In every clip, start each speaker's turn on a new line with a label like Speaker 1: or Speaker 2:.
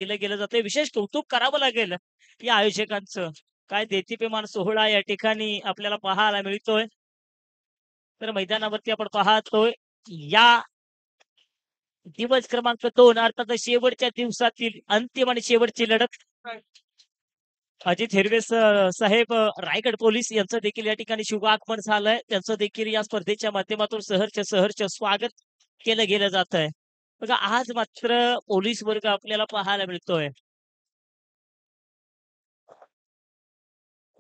Speaker 1: केलं गेलं जातंय. विशेष कौतुक करावं लागेल या आयोजकांचं. काय देदीप्यमान सोहळा या ठिकाणी आपल्याला पाहायला मिळतोय. तर मैदानावरती आपण पाहतोय या दिवस क्रमांक 2 अर्थातच शेवटच्या दिवसातील अंतिम आणि शेवटची लढत. अजित हिरवे साहेब रायगड पोलीस यांचं देखील या ठिकाणी शुभ आगमन झालंय. त्यांचं देखील या स्पर्धेच्या माध्यमातून सहर्ष स्वागत केलं गेलं जात आहे. बघा आज मात्र पोलीस वर्ग आपल्याला पाहायला मिळतोय.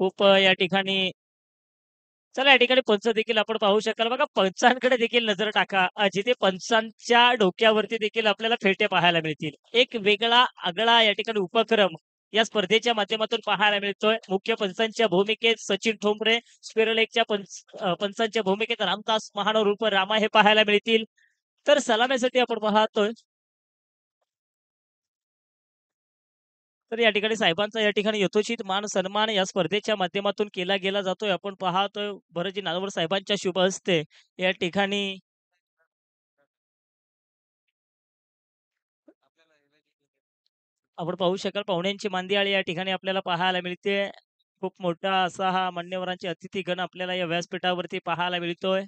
Speaker 1: खूप या ठिकाणी चला या ठिकाणी पंच देखील आपण पाहू शकाल. बघा पंचांकडे देखील नजर टाका. जिथे पंचांच्या डोक्यावरती देखील आपल्याला फेटे पाहायला मिळतील. एक वेगळा आगळा या ठिकाणी उपक्रम या स्पर्धेच्या माध्यमातून पाहायला मिळतोय. मुख्य पंचांच्या भूमिकेत सचिन ठोंबरे, स्पेरल एकच्या पंचांच्या भूमिकेत रामदास महानोर उर्फ रामा हे पाहायला मिळतील. तर सलामीसाठी आपण पाहतोय. तर या ठिकाणी साहेबांचा या ठिकाणी यथोचित मान सन्मान या स्पर्धेच्या माध्यमातून केला गेला जातोय. आपण पाहतोय भरतजी नारवर साहेबांच्या शुभ हस्ते या ठिकाणी आपण पाहू शकाल पाहुण्यांची मांदियाळी या ठिकाणी आपल्याला पाहायला मिळते. खूप मोठा असा हा मान्यवरांचे अतिथीगण आपल्याला या व्यासपीठावरती पाहायला मिळतोय.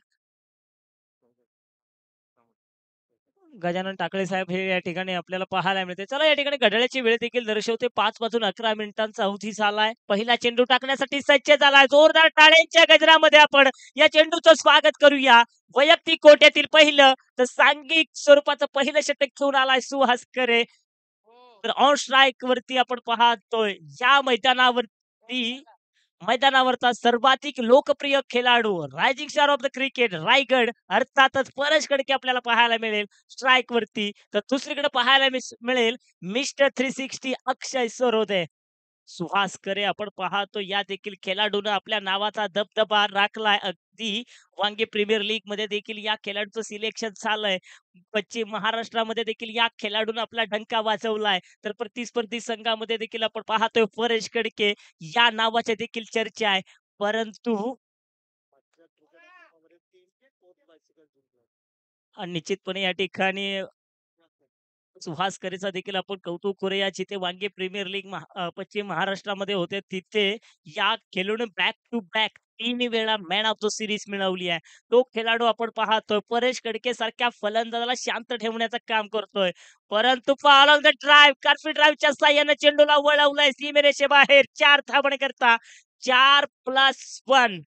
Speaker 1: गजानन टाकळे साहेब हे या ठिकाणी आपल्याला पाहायला मिळते. चला या ठिकाणी घड्याळाची वेळ देखील दर्शवते 5 वाजून 11 मिनिटांचा अवधी झालाय. पहिला चेंडू टाकण्यासाठी सज्ज झालाय. जोरदार टाळ्यांच्या गजरामध्ये आपण या चेंडूचं स्वागत करूया. वैयक्तिक कोट्यातील पहिलं तर सांघिक स्वरूपाचं पहिलं षटक घेऊन आलाय सुहास करे. तर ऑन स्ट्राईक वरती आपण पाहतोय या मैदानावरचा सर्वाधिक लोकप्रिय खेळाडू rising star of the cricket Raigad अर्थातच परेश कडके आपल्याला पाहायला मिळेल स्ट्राईक वरती. तर दुसरीकडे पाहायला मिळेल मिस्टर 360 अक्षय सरोदे. सुहास करे आपण पाहतो या देखील खेळाडूनं आपल्या नावाचा दबदबा राखलाय. अगदी वांगे प्रीमियर लीग मध्ये देखील या खेळाडूचं सिलेक्शन झालंय. पश्चिम महाराष्ट्रामध्ये देखील या खेळाडूनं आपला डंका वाजवलाय. तर प्रतिस्पर्धी संघामध्ये देखील आपण पाहतोय परेश कडके या नावाची देखील चर्चा आहे. परंतु निश्चितपणे या ठिकाणी सुहास करेचा देखील आपण कौतुक करूया. जिथे वांगे प्रीमियर लीग पश्चिम महाराष्ट्रामध्ये होते तिथे या खेळाडूने बॅक टू बॅक 3 वेळा मॅन ऑफ द सीरीज मिळवली आहे. तो खेळाडू आपण पाहतोय परेश कडके सारख्या फलंदाजाला शांत ठेवण्याचं काम करतोय. परंतु ऑन द ड्राईव्ह कर्फी ड्राईव्हच्या साह्याने चेंडूला वळवलाय सीमेरेषेबाहेर 4 धावणे करता 4+1.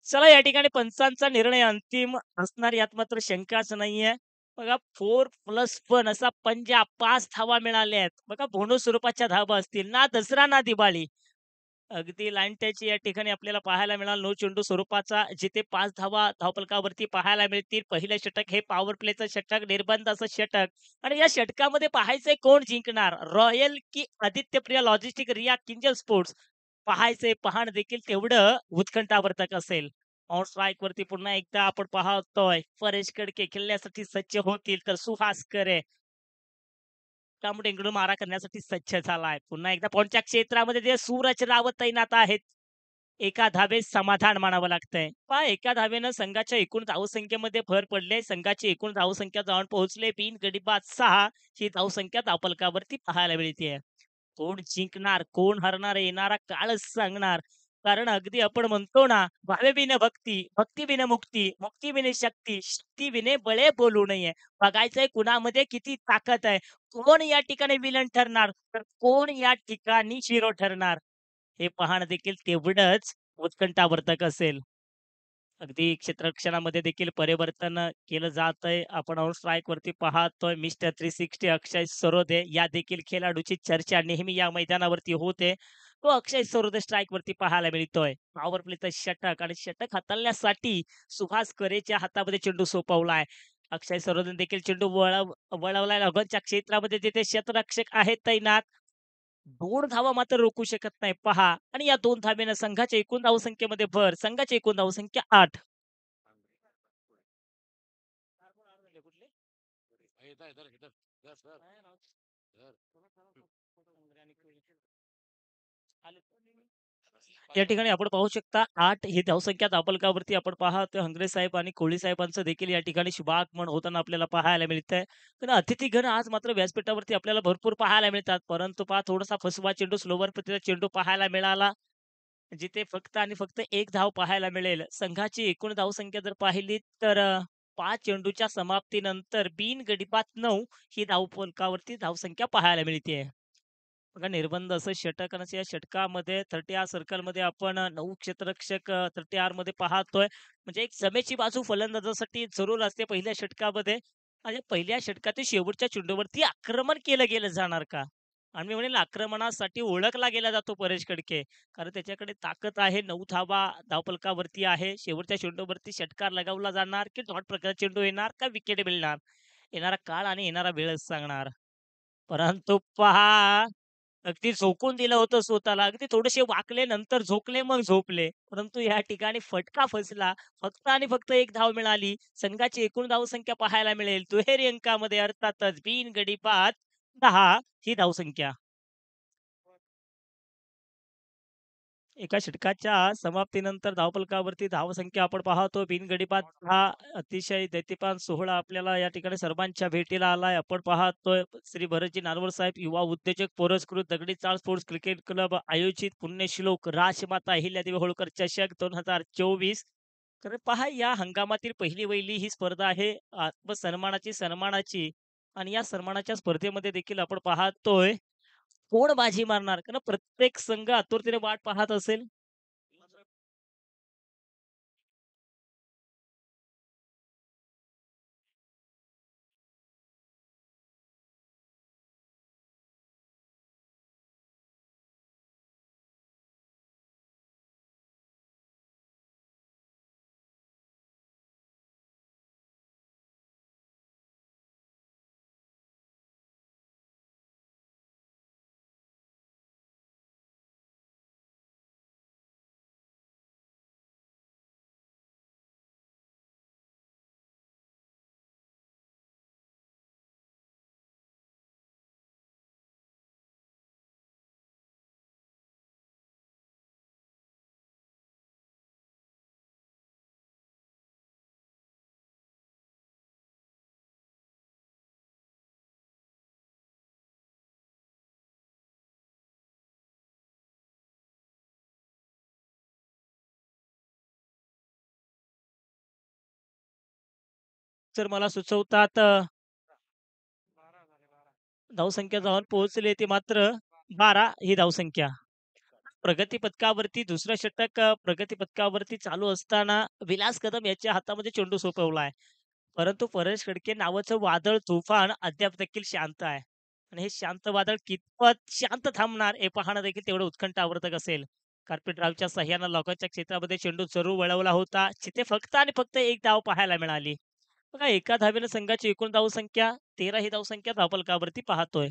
Speaker 1: चला या ठिकाणी पंचांचा निर्णय अंतिम असणार यात मात्र शंकाच नाहीये. बघा 4+1 असा पंजा 5 धावा मिळाल्या आहेत. बघा बोनस स्वरूपाच्या धावा असतील ना दसरा ना दिवाळी. अगदी लाईन टच या ठिकाणी आपल्याला पाहायला मिळाला. नो चेंडू स्वरूपाचा जिथे 5 धावा धावफलकावरती पाहायला मिळतील. पहिलं षटक हे पॉवर प्लेचं षटक निर्बंध असं षटक आणि या षटकामध्ये पाहायचंय कोण जिंकणार रॉयल की आदित्यप्रिया लॉजिस्टिक रिया किंजल स्पोर्ट्स. पाहायचंय पाहण देखील तेवढं उत्कंठावर्धक असेल. ऑन स्ट्राईक वरती पुन्हा एकदा आपण पाहतोय परेश कडके खेळण्यासाठी सज्ज होतील तर सुहास करे त्यामुळे इकडून मारा करण्यासाठी सज्ज झालाय. पुन्हा एकदा पॉईंटच्या क्षेत्रामध्ये जे सूरज रावत तैनात आहेत. एका धावेत समाधान मानावं लागतंय. पहा एका धावेनं संघाच्या एकूण धावसंख्येमध्ये भर पडले. संघाची एकूण धावसंख्या जाऊन पोहोचले 3 गडी बाद 6 ही धावसंख्या धावफलकावरती पाहायला मिळते. कोण जिंकणार, कोण हरणार येणारा काळच सांगणार. कारण अगदी आपण म्हणतो ना, भावे बिन भक्ती, भक्ती बिन मुक्ती, मुक्ती बिन शक्ती, शक्ती बिने बळे बोलू नये. बघायचंय कुणामध्ये किती ताकद आहे. कोण या ठिकाणी विलन ठरणार, तर कोण या ठिकाणी हिरो ठरणार. हे पाहणं देखील तेवढंच उत्कंठावर्धक असेल. अगदी क्षेत्ररक्षणामध्ये देखील परिवर्तन केलं जातंय. आपण ऑन स्ट्राईक वरती पाहतोय मिस्टर 360 अक्षय सरोदे या देखील खेळाडूची चर्चा नेहमी या मैदानावरती होते. तो अक्षय सरोदे स्ट्राईक वरती पाहायला मिळतोय. पॉवर प्लेचं षटक आणि षटक हाताळण्यासाठी सुहास करेच्या हातामध्ये चेंडू सोपवलाय. अक्षय सरोदे देखील चेंडू वळवलाय लगतच्या क्षेत्रामध्ये जिथे क्षेत्ररक्षक आहेत तैनात. 2 धावा मात्र रोखू शकत नाही पहा आणि या 2 धावेनं संघाच्या एकूण धावसंख्येमध्ये भर. संघाची एकूण धावसंख्या 8. या ठिकाणी आपण पाहू शकता 8 ही धावसंख्या दाबलकावरती आपण पाहतो हंगरे साहेब आणि कोहली साहेबांचं देखील या ठिकाणी शुभागमन होताना आपल्याला पाहायला मिळतंय. तर अतिथीगण आज मात्र व्यासपीठावरती आपल्याला भरपूर पाहायला मिळतात. परंतु पहा थोडासा फसवा चेंडू, स्लोवर पद्धतीचा चेंडू पाहायला मिळाला. जिथे फक्त आणि फक्त 1 धाव पाहायला मिळेल. संघाची एकूण धावसंख्या जर पाहिली तर 5 चेंडूच्या समाप्तीनंतर बिनगडी बाद 9 ही धावफलकावरती धावसंख्या पाहायला मिळते. बघा निर्बंध असं षटक आणि या षटकामध्ये 30 सर्कलमध्ये आपण 9 क्षेत्ररक्षक 30 मध्ये पाहतोय. म्हणजे एक समेची बाजू फलंदाजासाठी जरूर असते पहिल्या षटकामध्ये. आणि पहिल्या षटकातील शेवटच्या चेंडूवरती आक्रमण केलं गेलं जाणार का? आणि मी म्हणेल आक्रमणासाठी ओळखला गेला जातो परेश खडके. कारण त्याच्याकडे ताकद आहे. 9 धावा धावफलकावरती आहे. शेवटच्या चेंडूवरती षटकार लगावला जाणार की डॉट प्रकारचा चेंडू येणार का विकेट मिळणार? येणारा काळ आणि येणारा वेळच सांगणार. परंतु पहा अगदी झोकून दिलं होतं स्वतःला. अगदी थोडेसे वाकले, नंतर झोकले, मग झोपले. परंतु या ठिकाणी फटका फसला. फक्त आणि फक्त 1 धाव मिळाली. संघाची एकूण धावसंख्या पाहायला मिळेल दुहेरी अंकामध्ये अर्थातच बिनगडी बाद 10 ही धावसंख्या. एका षटकाच्या समाप्तीनंतर धावफलकावरती धावसंख्या आपण पाहतो बिनगडी बाद हा अतिशय दैदिप्यमान सोहळा आपल्याला या ठिकाणी सर्वांच्या भेटीला आलाय. आपण पाहतोय श्री भरतजी नारवर साहेब युवा उद्योजक पुरस्कृत दगडी चाळ स्पोर्ट्स क्रिकेट क्लब आयोजित पुण्यश्लोक राजमाता अहिल्यादेवी होळकर चषक 2024. तर पहा या हंगामातील पहिली वहिली ही स्पर्धा आहे आत्मसन्मानाची सन्मानाची आणि या सन्मानाच्या स्पर्धेमध्ये देखील आपण पाहतोय कोण बाजी मारणार? कारण प्रत्येक संघ आतुरतेने वाट पाहत असेल. तर मला सुचवतात धावसंख्या जाऊन पोहोचली ती मात्र 12 ही धावसंख्या. प्रगती पथकावरती दुसरं षटक प्रगती पथकावरती चालू असताना विलास कदम याच्या हातामध्ये चेंडू सोपवलाय. परंतु परेश खडके नावाचं वादळ तुफान अद्याप देखील शांत आहे. आणि हे शांत वादळ कितपत शांत थांबणार हे पाहणं देखील तेवढं उत्कंठावर्धक असेल. कार्पेट ड्राईव्हच्या सहाय्यानं लॉकरच्या क्षेत्रामध्ये चेंडू जरूर वळवला होता. जिथे फक्त आणि फक्त 1 धाव पाहायला मिळाली. बघा एका धावेनं संघाची एकूण धावसंख्या 13 ही धावसंख्या धावफलकावरती पाहतोय.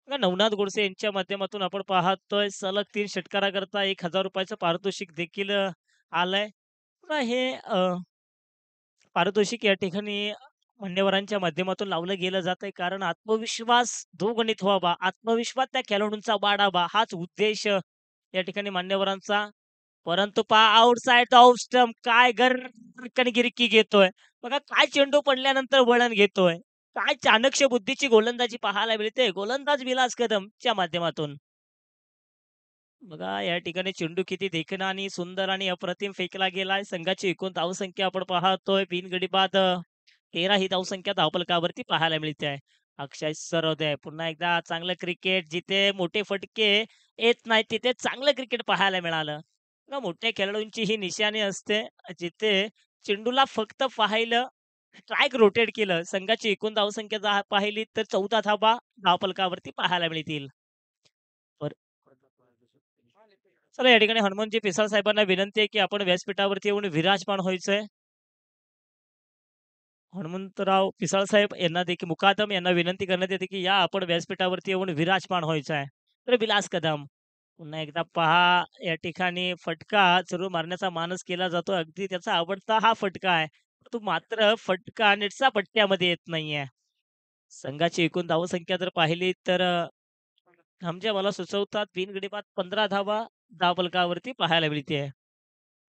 Speaker 1: बघा नवनाथ गोडसे यांच्या माध्यमातून आपण पाहतोय सलग 3 षटकाराकरता ₹1000 पारितोषिक देखील आलंय. बघा हे पारितोषिक या ठिकाणी मान्यवरांच्या माध्यमातून लावलं गेलं जातंय कारण आत्मविश्वास द्विगुणित व्हावा, आत्मविश्वास त्या खेळाडूंचा वाढावा हाच उद्देश या ठिकाणी मान्यवरांचा. परंतु पहा आउटसाइड ऑफ स्टंप काय गरकन गिरकी घेतोय. बघा काय चेंडू पडल्यानंतर वळण घेतोय. काय चाणक्य बुद्धीची गोलंदाजी पाहायला मिळते गोलंदाज विलास कदमच्या माध्यमातून. बघा या ठिकाणी चेंडू किती देखणा आणि सुंदर आणि अप्रतिम फेकला गेलाय. संघाची एकूण धावसंख्या आपण पाहतोय बिनगडी बाद 13 ही धावसंख्या धावफलकावरती पाहायला मिळते आहे. अक्षय सरोदे पुन्हा एकदा चांगलं क्रिकेट जिथे मोठे फटके येत नाहीत तिथे चांगलं क्रिकेट पाहायला मिळालं. बघा मोठ्या खेळाडूंची ही निशाणी असते जिथे चेंडूला फक्त पाहिलं स्ट्राईक रोटेट केलं. संघाची एकूण धावसंख्या पाहिली तर 14 धावा धावफलकावरती पाहायला मिळतील. बर चला या ठिकाणी हनुमंतजी पिसाळ साहेबांना विनंती आहे की आपण व्यासपीठावरती येऊन विराजमान व्हायचंय. हनुमंतराव पिसाळ साहेब यांना देखील मुकादम यांना विनंती करण्यात येते की या आपण व्यासपीठावरती येऊन विराजमान व्हायचं आहे. तर विलास कदम पुन्हा एकदा पहा या ठिकाणी फटका जरूर मारण्याचा मानस केला जातो. अगदी त्याचा आवडता हा फटका आहे. तो मात्र फटका नेटचा पट्ट्यामध्ये येत नाहीये. संघाची एकूण धावसंख्या जर पाहिली तर आमच्या मला सुचवतात बिनगडी बाद 15 धावा धावफलकावरती पाहायला मिळते.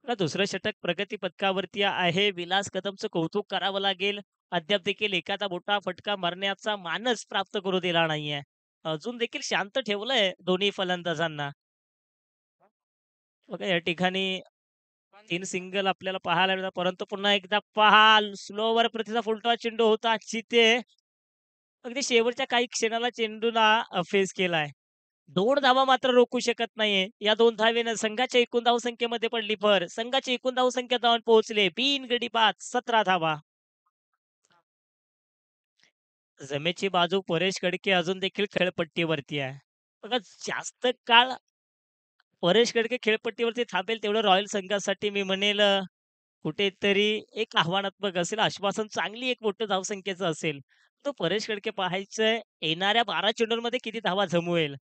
Speaker 1: बघा दुसरं षटक प्रगती पथकावरती आहे. विलास कदमचं कौतुक करावं लागेल. अद्याप देखील एखादा मोठा फटका मारण्याचा मानस प्राप्त करू दिला नाहीये. अजून देखील शांत ठेवलंय दोन्ही फलंदाजांना. बघा या ठिकाणी 3 सिंगल आपल्याला पाहायला मिळतात. परंतु पुन्हा एकदा पहा स्लोवर प्रतीचा फुलटॉस चेंडू होता. जिथे अगदी शेवटच्या काही क्षणाला चेंडूला फेस केलाय. 2 धावा मात्र रोखू शकत नाहीये. या 2 धावेनं संघाच्या एकूण धावसंख्येमध्ये पडली भर. संघाची एकूण धावसंख्या धावून पोहोचले बिनगडी बाद 17 धावा. जमेची बाजू परेश कडके अजून देखील खेळपट्टीवरती आहे. बघा जास्त काळ परेश कडके खेळपट्टीवरती थांबेल तेवढं रॉयल संघासाठी मी म्हणेल कुठेतरी एक आव्हानात्मक असेल. आश्वासन चांगली एक मोठं धावसंख्येचं असेल. तो परेश कडके पाहायचंय येणाऱ्या 12 चेंडूंमध्ये किती धावा जमवेल.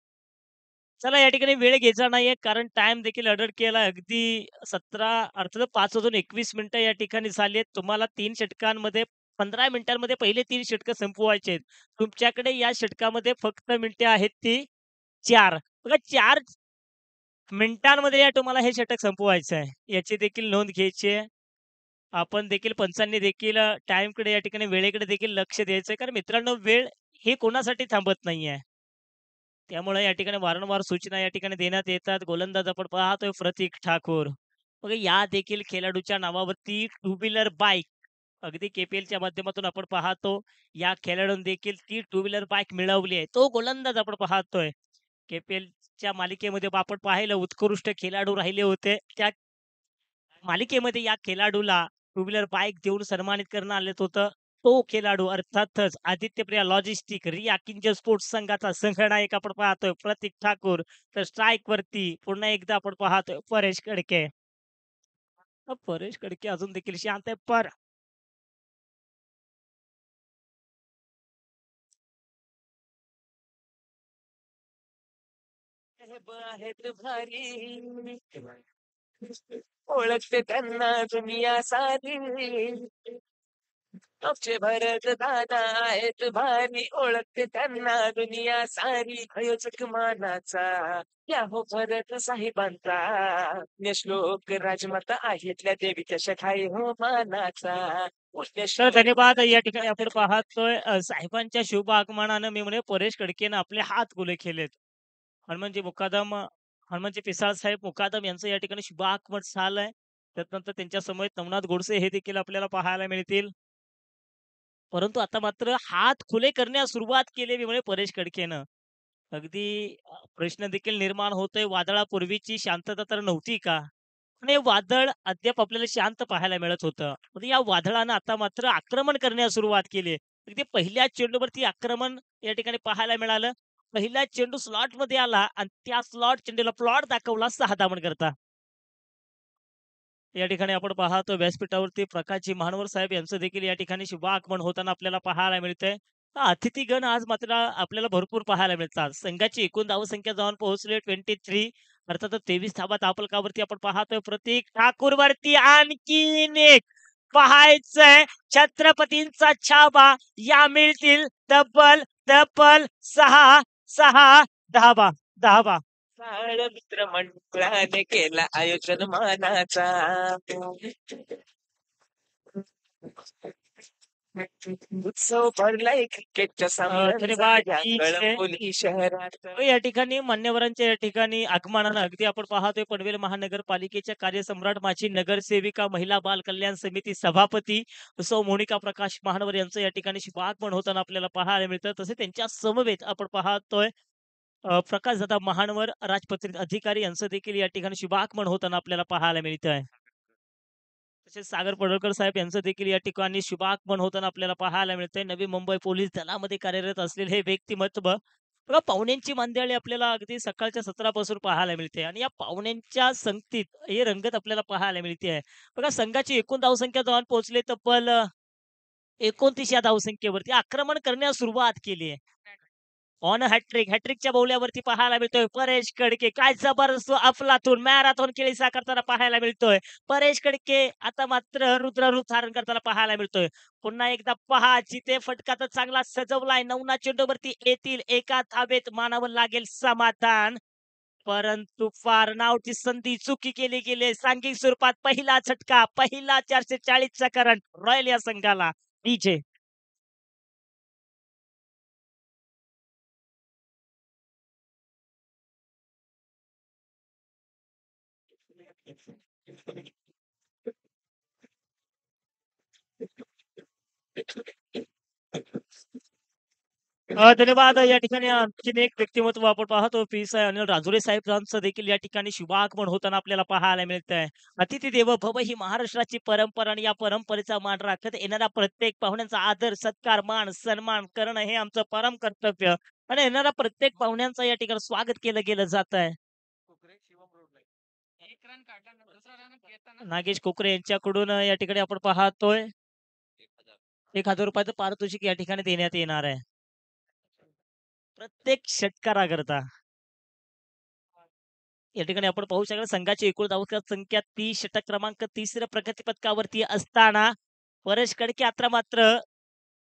Speaker 1: चला या ठिकाणी वेळ घ्यायचा नाहीये कारण टाईम देखील अडड केला. अगदी 17 अर्थात 5 वाजून 21 मिनिटं या ठिकाणी झाली आहेत. तुम्हाला 3 षटकांमध्ये 15 मिनिटांमध्ये पहिले 3 षटकं संपवायचे आहेत. तुमच्याकडे या षटकामध्ये फक्त मिनिटे आहेत ती 4. बघा 4 मिनिटांमध्ये या तुम्हाला हे षटक संपवायचं आहे. याची देखील नोंद घ्यायची आहे. आपण देखील पंचांनी देखील टाईमकडे या ठिकाणी वेळेकडे देखील लक्ष द्यायचं कारण मित्रांनो वेळ ही कोणासाठी थांबत नाहीये. त्यामुळे या ठिकाणी वारंवार सूचना या ठिकाणी देण्यात येतात. गोलंदाज आपण पाहतोय प्रतीक ठाकूर. बघा या देखील खेळाडूच्या नावावरती टू व्हीलर बाईक अगदी के-पी-एलच्या माध्यमातून आपण पाहतो. या खेळाडूने देखील ती टू व्हीलर बाईक मिळवली आहे. तो गोलंदाज आपण पाहतोय. के-पी-एलच्या मालिकेमध्ये आपण पाहिलं उत्कृष्ट खेळाडू राहिले होते. त्या मालिकेमध्ये या खेळाडूला टू व्हीलर बाईक देऊन सन्मानित करण्यात आलं होतं. तो खेळाडू अर्थातच आदित्यप्रिया लॉजिस्टिक रिया किंजल स्पोर्ट्स संघाचा संघनायक आपण पाहतोय प्रतीक ठाकूर. तर स्ट्राईक वरती पुन्हा एकदा आपण पाहतोय परेश कडके. परेश कडके अजून देखील शांत आहे. आहेत भारी ओळखते त्यांना दुनिया सारी आमचे भरत दादा आहेत भारी ओळखते त्यांना दुनिया सारी आयोजक मानाचा या हो भरत साहेबांचा श्लोक राजमाता आहेतल्या देवीच्या शखाई हो मानाचा तर धन्यवाद या ठिकाणी आपण पाहतोय साहेबांच्या शुभ आगमनानं मी म्हणे परेश कडकेनं आपले हात खुले केलेत. हनुमानजी मुकादम हनुमानजी पिसाळ साहेब मुकादम यांचं या ठिकाणी शुभ आगमन झालंय. त्यानंतर त्यांच्या समवेत नवनाथ गोडसे हे देखील आपल्याला पाहायला मिळतील. परंतु आता मात्र हात खुले करण्यास सुरुवात केली मी म्हणे परेश कडकेनं. अगदी प्रश्न देखील निर्माण होतोय वादळापूर्वीची शांतता तर नव्हती का? आणि हे वादळ अद्याप आपल्याला शांत पाहायला मिळत होतं. म्हणजे या वादळानं आता मात्र आक्रमण करण्यास सुरुवात केली. अगदी पहिल्या चेंडूवरती आक्रमण या ठिकाणी पाहायला मिळालं. पहिला चेंडू स्लॉटमध्ये आला आणि त्या चेंडूला प्लॉट दाखवला 6 धावन करता. या ठिकाणी आपण पाहतो व्यासपीठावरती प्रकाशजी महानवर साहेब यांचं देखील या ठिकाणी शुभागमन होताना आपल्याला पाहायला मिळतंय. अतिथीगण आज मात्र आपल्याला भरपूर पाहायला मिळतात. संघाची एकूण धावसंख्या जाऊन पोहोचली 23 अर्थात 23 धावा धावफलकावरती आपण पाहतोय प्रतीक ठाकूर वरती आणखीन एक पाहायचंय छत्रपतींचा छाबा या मिळतील तब्बल तब्बल 6 धावा धावा मित्र मंडळाने केला आयोजन मानाचा उत्सव भरलाय क्रिकेटच्या शहरात या ठिकाणी मान्यवरांच्या या ठिकाणी आगमनानं अगदी आपण पाहतोय पनवेल महानगरपालिकेच्या कार्यसम्राट माजी नगरसेविका महिला बाल कल्याण समिती सभापती सौ मोनिका प्रकाश महानवर यांचं या ठिकाणी शुभागमन होताना आपल्याला पाहायला मिळतं. तसे त्यांच्या समवेत आपण पाहतोय प्रकाशदादा महानवर राजपत्रित अधिकारी यांचं देखील या ठिकाणी शुभागमन होताना आपल्याला पाहायला मिळतंय. तसेच सागर पडळकर साहेब यांचं देखील या ठिकाणी शुभागमन होताना आपल्याला पाहायला मिळतंय. नवी मुंबई पोलीस दलामध्ये कार्यरत असलेले हे व्यक्तिमत्व बघा पाहुण्यांची मंडळी आपल्याला अगदी सकाळच्या सत्रापासून पाहायला मिळते आणि या पाहुण्यांच्या संगतीत हे रंगत आपल्याला पाहायला मिळते आहे. बघा संघाची एकूण धावसंख्या जाऊन पोहोचले तब्बल 29 या धावसंख्येवरती आक्रमण करण्यास सुरुवात केली आहे. On hat trick. हॅट्रिकच्या बौल्यावरती पाहायला मिळतोय परेश कडके. काय जबरदस्त अफलातून मॅरेथॉन खेळीचा करताना पाहायला मिळतोय. परेश कडके आता मात्र रुद्रारूप धारण करताना पाहायला मिळतोय. पुन्हा एकदा पहा जिथे फटका तर चांगला सजवलाय. 9 चेंडूवरती येतील एका धावेत मानावं लागेल समाधान. परंतु फार नावची संधी चुकी केली गेली. सांघिक स्वरूपात पहिला झटका, पहिला 440 चा करंट रॉयल या संघाला. डीजे धन्यवाद. या ठिकाणी आणखीन एक व्यक्तिमत्व आपण पाहतो पी.एस.आय. अनिल राजुरे साहेबांचं देखील या ठिकाणी शुभागमन होताना आपल्याला पाहायला मिळतंय. "अतिथी देवो भव" ही महाराष्ट्राची परंपरा आणि या परंपरेचा मान राखत येणाऱ्या प्रत्येक पाहुण्यांचा आदर, सत्कार, मान, सन्मान करणं हे आमचं परम कर्तव्य आणि येणाऱ्या प्रत्येक पाहुण्यांचं या ठिकाणी स्वागत केलं गेलं जातंय. नागेश कोकरे यांच्याकडून या ठिकाणी आपण पाहतोय ₹1000 पारितोषिक या ठिकाणी देण्यात येणार आहे. प्रत्येक षटकाराकरता. या ठिकाणी आपण पाहू शकता संघाची एकूण धावसंख्या संख्या 30 षटक क्रमांक 3ऱ्या प्रगती पथकावरती असताना परेश कडके आता मात्र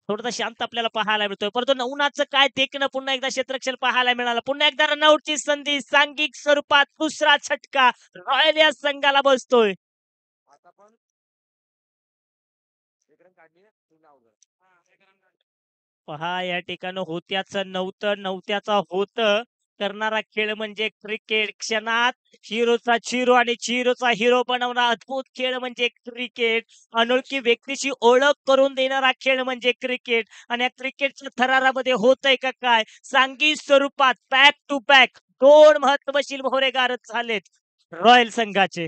Speaker 1: थोडासा शांत आपल्याला पाहायला मिळतोय. परंतु नवनाथचं काय देखणं पुन्हा एकदा क्षेत्ररक्षण पाहायला मिळालं. पुन्हा एकदा रनआउटची संधी सांघिक स्वरूपात दुसरा छटका रॉयल या संघाला बसतोय. पहा या ठिकाणी होत्याचं नव्हतं, नव्हत्याचा होतं करणारा खेळ म्हणजे क्रिकेट. क्षणात हिरोचा चिरो आणि चिरोचा हिरो बनवणारा अद्भुत खेळ म्हणजे क्रिकेट. अनोळखी व्यक्तीची ओळख करून देणारा खेळ म्हणजे क्रिकेट. आणि या क्रिकेटच्या थरारामध्ये होतंय का काय? सांघिक स्वरूपात बॅक टू बॅक 2 महत्वशील मोहरेगार झालेत रॉयल संघाचे.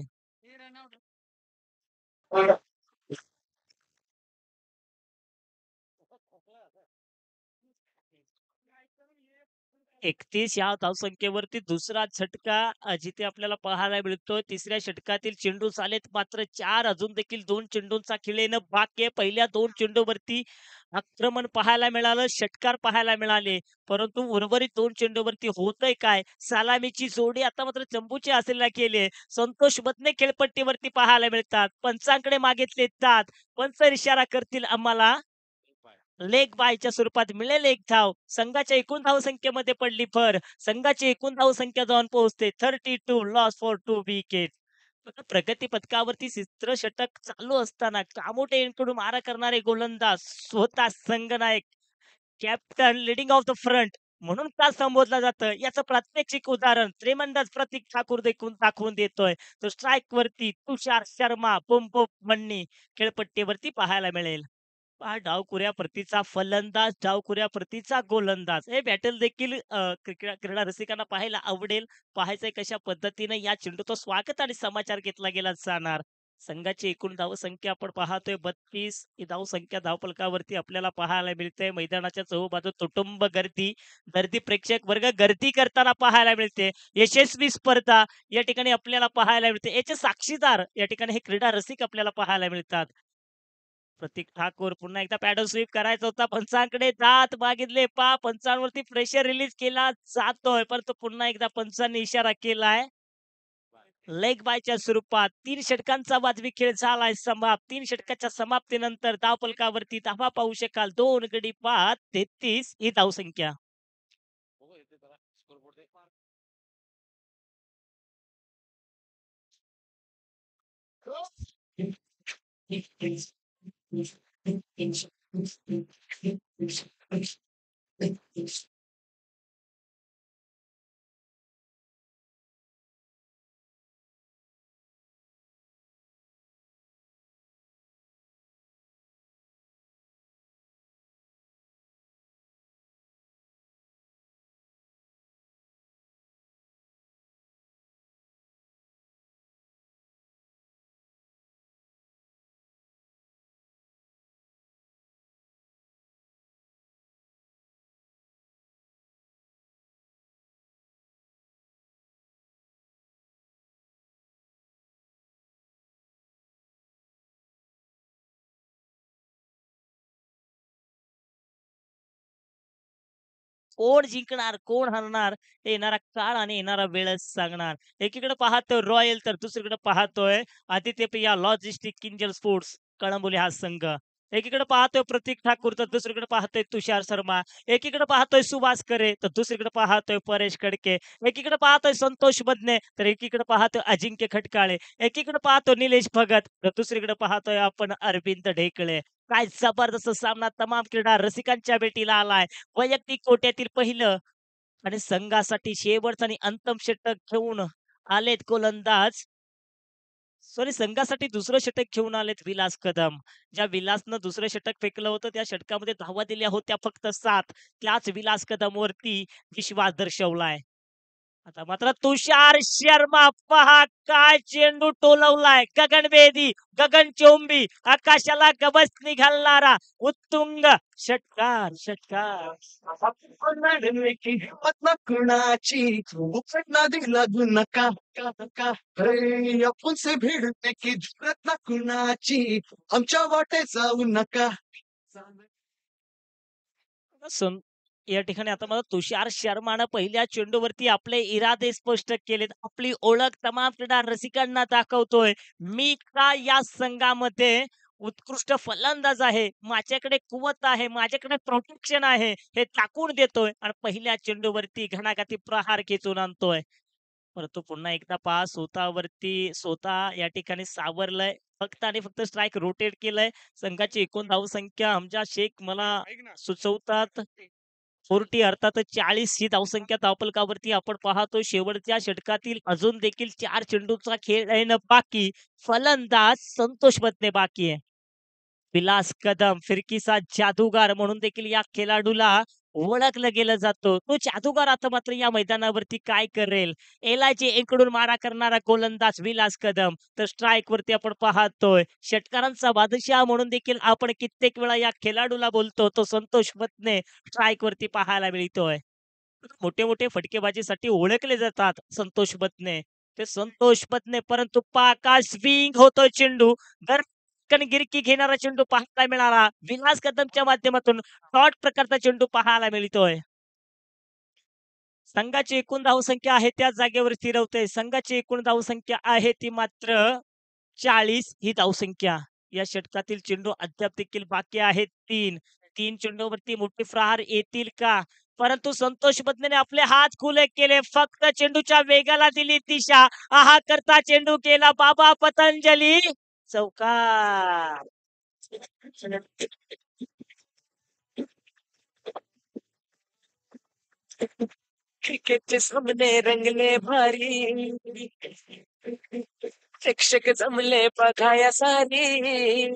Speaker 1: 31 या धावसंख्येवरती दुसरा झटका जिथे आपल्याला पाहायला मिळतोय. तिसऱ्या षटकातील चेंडू झालेत मात्र 4. अजून देखील 2 चेंडूंचा खेळ येणं बाकी आहे. पहिल्या 2 चेंडूवरती आक्रमण पाहायला मिळालं, षटकार पाहायला मिळाले. परंतु उर्वरित 2 चेंडूवरती होतंय काय? सलामीची जोडी आता मात्र चंबूची हासिल केली आहे. संतोष बदने खेळपट्टीवरती पाहायला मिळतात. पंचांकडे मागितले जात. पंच इशारा करतील आम्हाला लेग बायच्या स्वरूपात मिळेल एक धाव. संघाच्या एकूण धावसंख्येमध्ये पडली भर. संघाची एकूण धावसंख्या जाऊन पोहोचते 32 लॉस फॉर 2 विकेट. प्रगती पथकावरती तिसरं षटक चालू असताना कामोटे यांकडून मारा करणारे गोलंदाज स्वतः संघनायक captain leading off the front म्हणून का संबोधलं जातं याचं प्रात्यक्षिक उदाहरण त्रेमंदाज प्रतीक ठाकूर देखून दाखवून देतोय. तो स्ट्राईक वरती तुषार शर्मा बुम बुम म्हणणी खेळपट्टीवरती पाहायला मिळेल. पहा डावखुऱ्या प्रतीचा फलंदाज, डावखुऱ्या प्रतीचा गोलंदाज. हे बॅटल देखील क्रीडा रसिकांना पाहायला आवडेल. पाहायचंय कशा पद्धतीने या चेंडूचं स्वागत आणि समाचार घेतला गेला जाणार. संघाची एकूण धावसंख्या आपण पाहतोय 32 ही धावसंख्या धावफलकावरती आपल्याला पाहायला मिळते. मैदानाच्या चहूबाजू कुटुंब गर्दी, गर्दी प्रेक्षक वर्ग गर्दी करताना पाहायला मिळते. यशस्वी स्पर्धा या ठिकाणी आपल्याला पाहायला मिळते. याचे साक्षीदार या ठिकाणी हे क्रीडा रसिक आपल्याला पाहायला मिळतात. प्रतीक ठाकूर पुन्हा एकदा पॅडल स्वीप करायचा होता. पंचांकडे जात मागितले पंचांवरती प्रेशर रिलीज केला जातोय. परंतु पुन्हा एकदा पंचांनी इशारा केलाय. लेग बायच्या स्वरूपात 3 षटकांचा वाजवी खेळ झालाय समाप्त. 3 षटकाच्या समाप्तीनंतर धावफलकावरती धावा पाहू शकाल. 2 गडी बाद 33 ही धावसंख्या. कोण जिंकणार, कोण हरणार हे येणारा काळ आणि येणारा वेळच सांगणार. एकीकडे पाहतो रॉयल तर दुसरीकडे पाहतोय आदित्य प्रिया लॉजिस्टिक किंजल स्पोर्ट्स कळंबोली हा संघ. एकीकडे पाहतोय प्रतीक ठाकूर तर दुसरीकडे पाहतोय तुषार शर्मा. एकीकडे पाहतोय सुभाष करे तर दुसरीकडे पाहतोय परेश खडके. एकीकडे पाहतोय संतोष बदने तर एकीकडे पाहतोय अजिंक्य खटकाळे. एकीकडे पाहतो निलेश भगत तर दुसरीकडे पाहतोय आपण अरविंद ढेकळे. काय जबरदस्त सामना तमाम क्रीडा रसिकांच्या भेटीला आलाय. वैयक्तिक कोट्यातील पहिलं आणि संघासाठी शेवटचं आणि अंतिम षटक घेऊन आलेत गोलंदाज. सॉरी संघासाठी दुसरं षटक घेऊन आलेत विलास कदम. ज्या विलासनं दुसरं षटक फेकलं होतं त्या षटकामध्ये धावा दिल्या होत्या फक्त 7. त्याच विलास कदमवरती विश्वास दर्शवलाय. आता मात्र तुषार शर्मा पहा काय चेंडू टोलवलाय गगनभेदी गगनचुंबी आकाशाला गवसणी घालणारा उत्तुंग षटकार षटकार.
Speaker 2: लढले की हिंमत ना कुणाची उपटना दिला नका का का रे आपण से भिडते की जुरत ना कुणाची आमच्या वाटे जाऊ नका.
Speaker 1: सं या ठिकाणी आता मला तुषार शर्मानं पहिल्या चेंडूवरती आपले इरादे स्पष्ट केलेत. आपली ओळख तमाम क्रीडा रसिकांना दाखवतोय. मी का या संघामध्ये उत्कृष्ट फलंदाज आहे. माझ्याकडे कुवत आहे, माझ्याकडे प्रोटेक्शन आहे, हे दाखवून देतोय आणि पहिल्या चेंडूवरती घणाघाती प्रहार खेचून आणतोय. परंतु पुन्हा एकदा पहा स्वतःवरती स्वतः या ठिकाणी सावरलंय. फक्त आणि फक्त स्ट्राईक रोटेट केलंय. संघाची एकूण धावसंख्या हमजा शेख मला सुचवतात 40 अर्थात 40 ही धावसंख्या धावफलकावरती आपण पाहतो. शेवटच्या षटकातील अजून देखील 4 चेंडूचा खेळ येणं बाकी. फलंदाज संतोष बत्ने बाकी आहे. विलास कदम फिरकीचा जादूगार म्हणून देखील या खेळाडूला ओळखलं गेलं जातं. तो जादूगार आता मात्र या मैदानावरती काय करेल? एलायचे इकडून मारा करणारा गोलंदाज विलास कदम तर स्ट्राईक वरती आपण पाहतोय. षटकारांचा बादशाह म्हणून देखील आपण कित्येक वेळा या खेळाडूला बोलतो. तो संतोष बत्ने स्ट्राईक वरती पाहायला मिळतोय. मोठे-मोठे फटकेबाजीसाठी ओळखले जातात संतोष बत्ने. ते संतोष बत्ने परंतु पाका स्विंग होतोय चेंडू. दरकन गिरकी घेणारा चेंडू पाहायला मिळाला. विलास कदमच्या माध्यमातून डॉट प्रकारचा चेंडू पाहायला मिळतोय. संघाची एकूण धावसंख्या आहे त्याच जागेवर स्थिरवते. संघाची एकूण धावसंख्या आहे ती मात्र 40 ही धावसंख्या. या षटकातील चेंडू अद्याप देखील बाकी आहेत 3. 3 चेंडूवरती मोठे प्रहार येतील का? परंतु संतोष बदनेने आपले हात खुले केले. फक्त चेंडूच्या वेगाला दिली दिशा. आहा करता चेंडू केला बाबा पतंजली चौकार. क्रिकेटचे सामने रंगले भारी प्रेक्षक जमले बघाया सारी.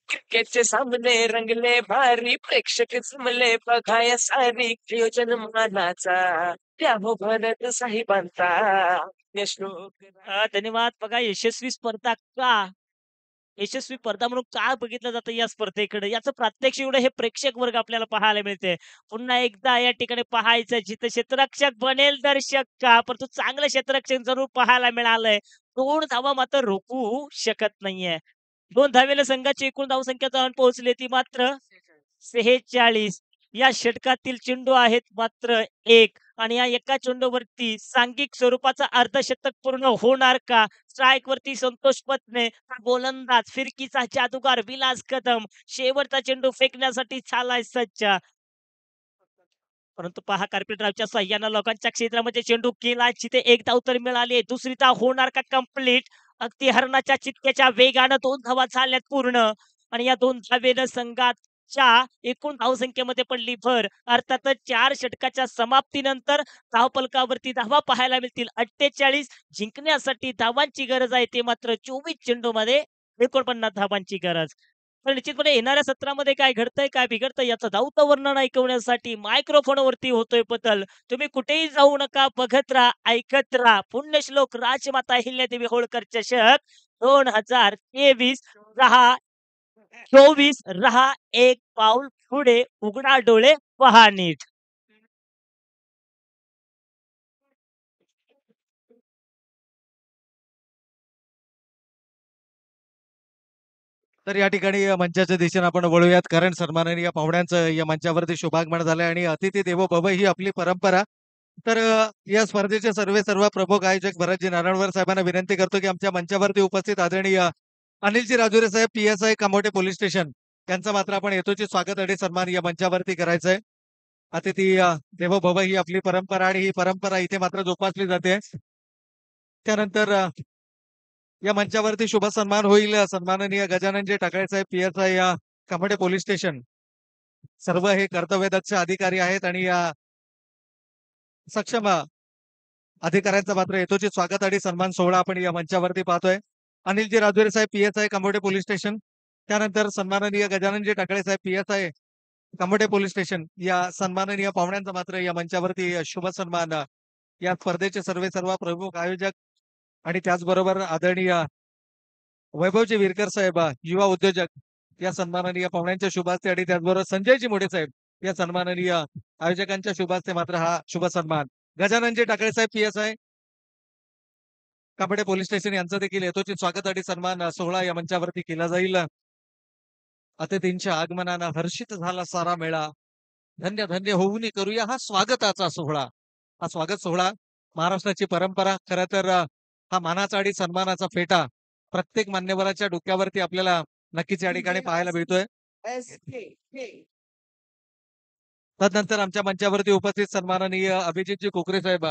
Speaker 1: क्रिकेटचे सामने रंगले भारी प्रेक्षक जमले बघाया सारी. नियोजन मानाचा त्या हो भरत साहेबांचा यशलोक. धन्यवाद. बघा यशस्वी स्पर्धा का यशस्वी स्पर्धा म्हणून का बघितलं जातं या स्पर्धेकडे याचं प्रात्यक्षिक एवढं हे प्रेक्षक वर्ग आपल्याला पाहायला मिळते. पुन्हा एकदा या ठिकाणी पाहायचं जिथं क्षेत्ररक्षक बनेल दर्शक का परंतु चांगलं क्षेत्ररक्षक जरूर पाहायला मिळालंय. 2 धावा मात्र रोखू शकत नाहीये. 2 धावेला संघाची एकूण धावसंख्या जाऊन पोहोचली ती मात्र 46. या षटकातील चेंडू आहेत मात्र 1 आणि या एका चेंडूवरती सांघिक स्वरूपाचा अर्धशतक पूर्ण होणार का? स्ट्राईक वरती संतोष पत्ने, गोलंदाज फिरकीचा जादूगार विलास कदम शेवटचा चेंडू फेकण्यासाठी झालाय सज्ज. परंतु पहा कार्पेटरावच्या सहाय्यानं लोकांच्या क्षेत्रामध्ये चेंडू केला जिथे एक धाव तर मिळाली. दुसरी धाव होणार का कंप्लीट? अगदी हरणाच्या चितक्याच्या वेगानं 2 धावा झाल्यात पूर्ण आणि या 2 धावेनं संघाच्या एकूण धावसंख्येमध्ये पडली भर. अर्थातच 4 षटकाच्या समाप्तीनंतर धावफलकावरती धावा पाहायला मिळतील 48. जिंकण्यासाठी धावांची गरज आहे ते मात्र 24 चेंडूमध्ये 49 धावांची गरज. तर निश्चितपणे येणाऱ्या सत्रामध्ये काय घडतंय, काय बिघडतंय याचं धावतं वर्णन ऐकवण्यासाठी मायक्रोफोनवरती होतोय बदल. तुम्ही कुठेही जाऊ नका, बघत राहा, ऐकत राहा. पुण्यश्लोक राजमाता अहिल्यादेवी होळकर चषक 2023 रहा 24 रहा एक पाऊल पुढे, उघडा डोळे पहा नीट.
Speaker 3: तर या ठिकाणी मंचाच्या दिशेने आपण वळूयात, कारण सन्माननीय पाहुण्यांचं या मंचावरती शुभागमन झालंय आणि अतिथी देवो भव ही आपली परंपरा. तर या स्पर्धेचे सर्व प्रमुख आयोजक भरतजी नारायणवर साहेबांना विनंती करतो की आमच्या मंचावरती उपस्थित आदरणीय अनिलजी राजुरे साहेब, PSI कामोठे पोलीस स्टेशन, यांचं मात्र आपण यथोचित स्वागत आणि सन्मान या मंचावरती करायचंय. अतिथी देवो भव ही आपली परंपरा आणि ही परंपरा इथे मात्र जोपासली जाते. त्यानंतर या मंचावरती शुभ सन्मान होईल सन्माननीय गजाननजी टाकळे साहेब, PSI या कामोठे पोलीस स्टेशन. सर्व हे कर्तव्यदक्ष अधिकारी आहेत आणि या सक्षम अधिकाऱ्यांचा मात्र यथोचित स्वागत आणि सन्मान सोहळा आपण या मंचावरती पाहतोय. अनिलजी राजुरे साहेब, PSI कामोठे पोलीस स्टेशन. त्यानंतर सन्माननीय गजाननजी टाकळे साहेब, PSI कामोठे पोलीस स्टेशन, या सन्माननीय पाहुण्यांचा मात्र या मंचावरती शुभ सन्मान. या स्पर्धेचे सर्व प्रमुख आयोजक आणि त्याचबरोबर आदरणीय वैभवजी विरकर साहेब, युवा उद्योजक, या सन्माननीय पाहुण्यांच्या शुभ हस्ते आणि त्याचबरोबर संजयजी मोठे साहेब या सन्माननीय आयोजकांच्या शुभ हस्ते मात्र हा शुभ सन्मान. गजाननजी टाकळे साहेब, PSI कापडे पोलीस स्टेशन यांचं देखील यथोचित स्वागत आणि सन्मान सोहळा या मंचावरती केला जाईल. अतिथींच्या आगमनानं हर्षित झाला सारा मेळा, धन्य धन्य होऊन करूया हा स्वागताचा सोहळा. हा स्वागत सोहळा महाराष्ट्राची परंपरा. खरं तर हा मानाचा आणि सन्मानाचा फेटा प्रत्येक मान्यवराच्या डोक्यावरती आपल्याला नक्कीच या ठिकाणी पाहायला मिळतोय. तदनंतर आमच्या मंचावरती उपस्थित सन्माननीय अभिजितजी कोकरे साहेब,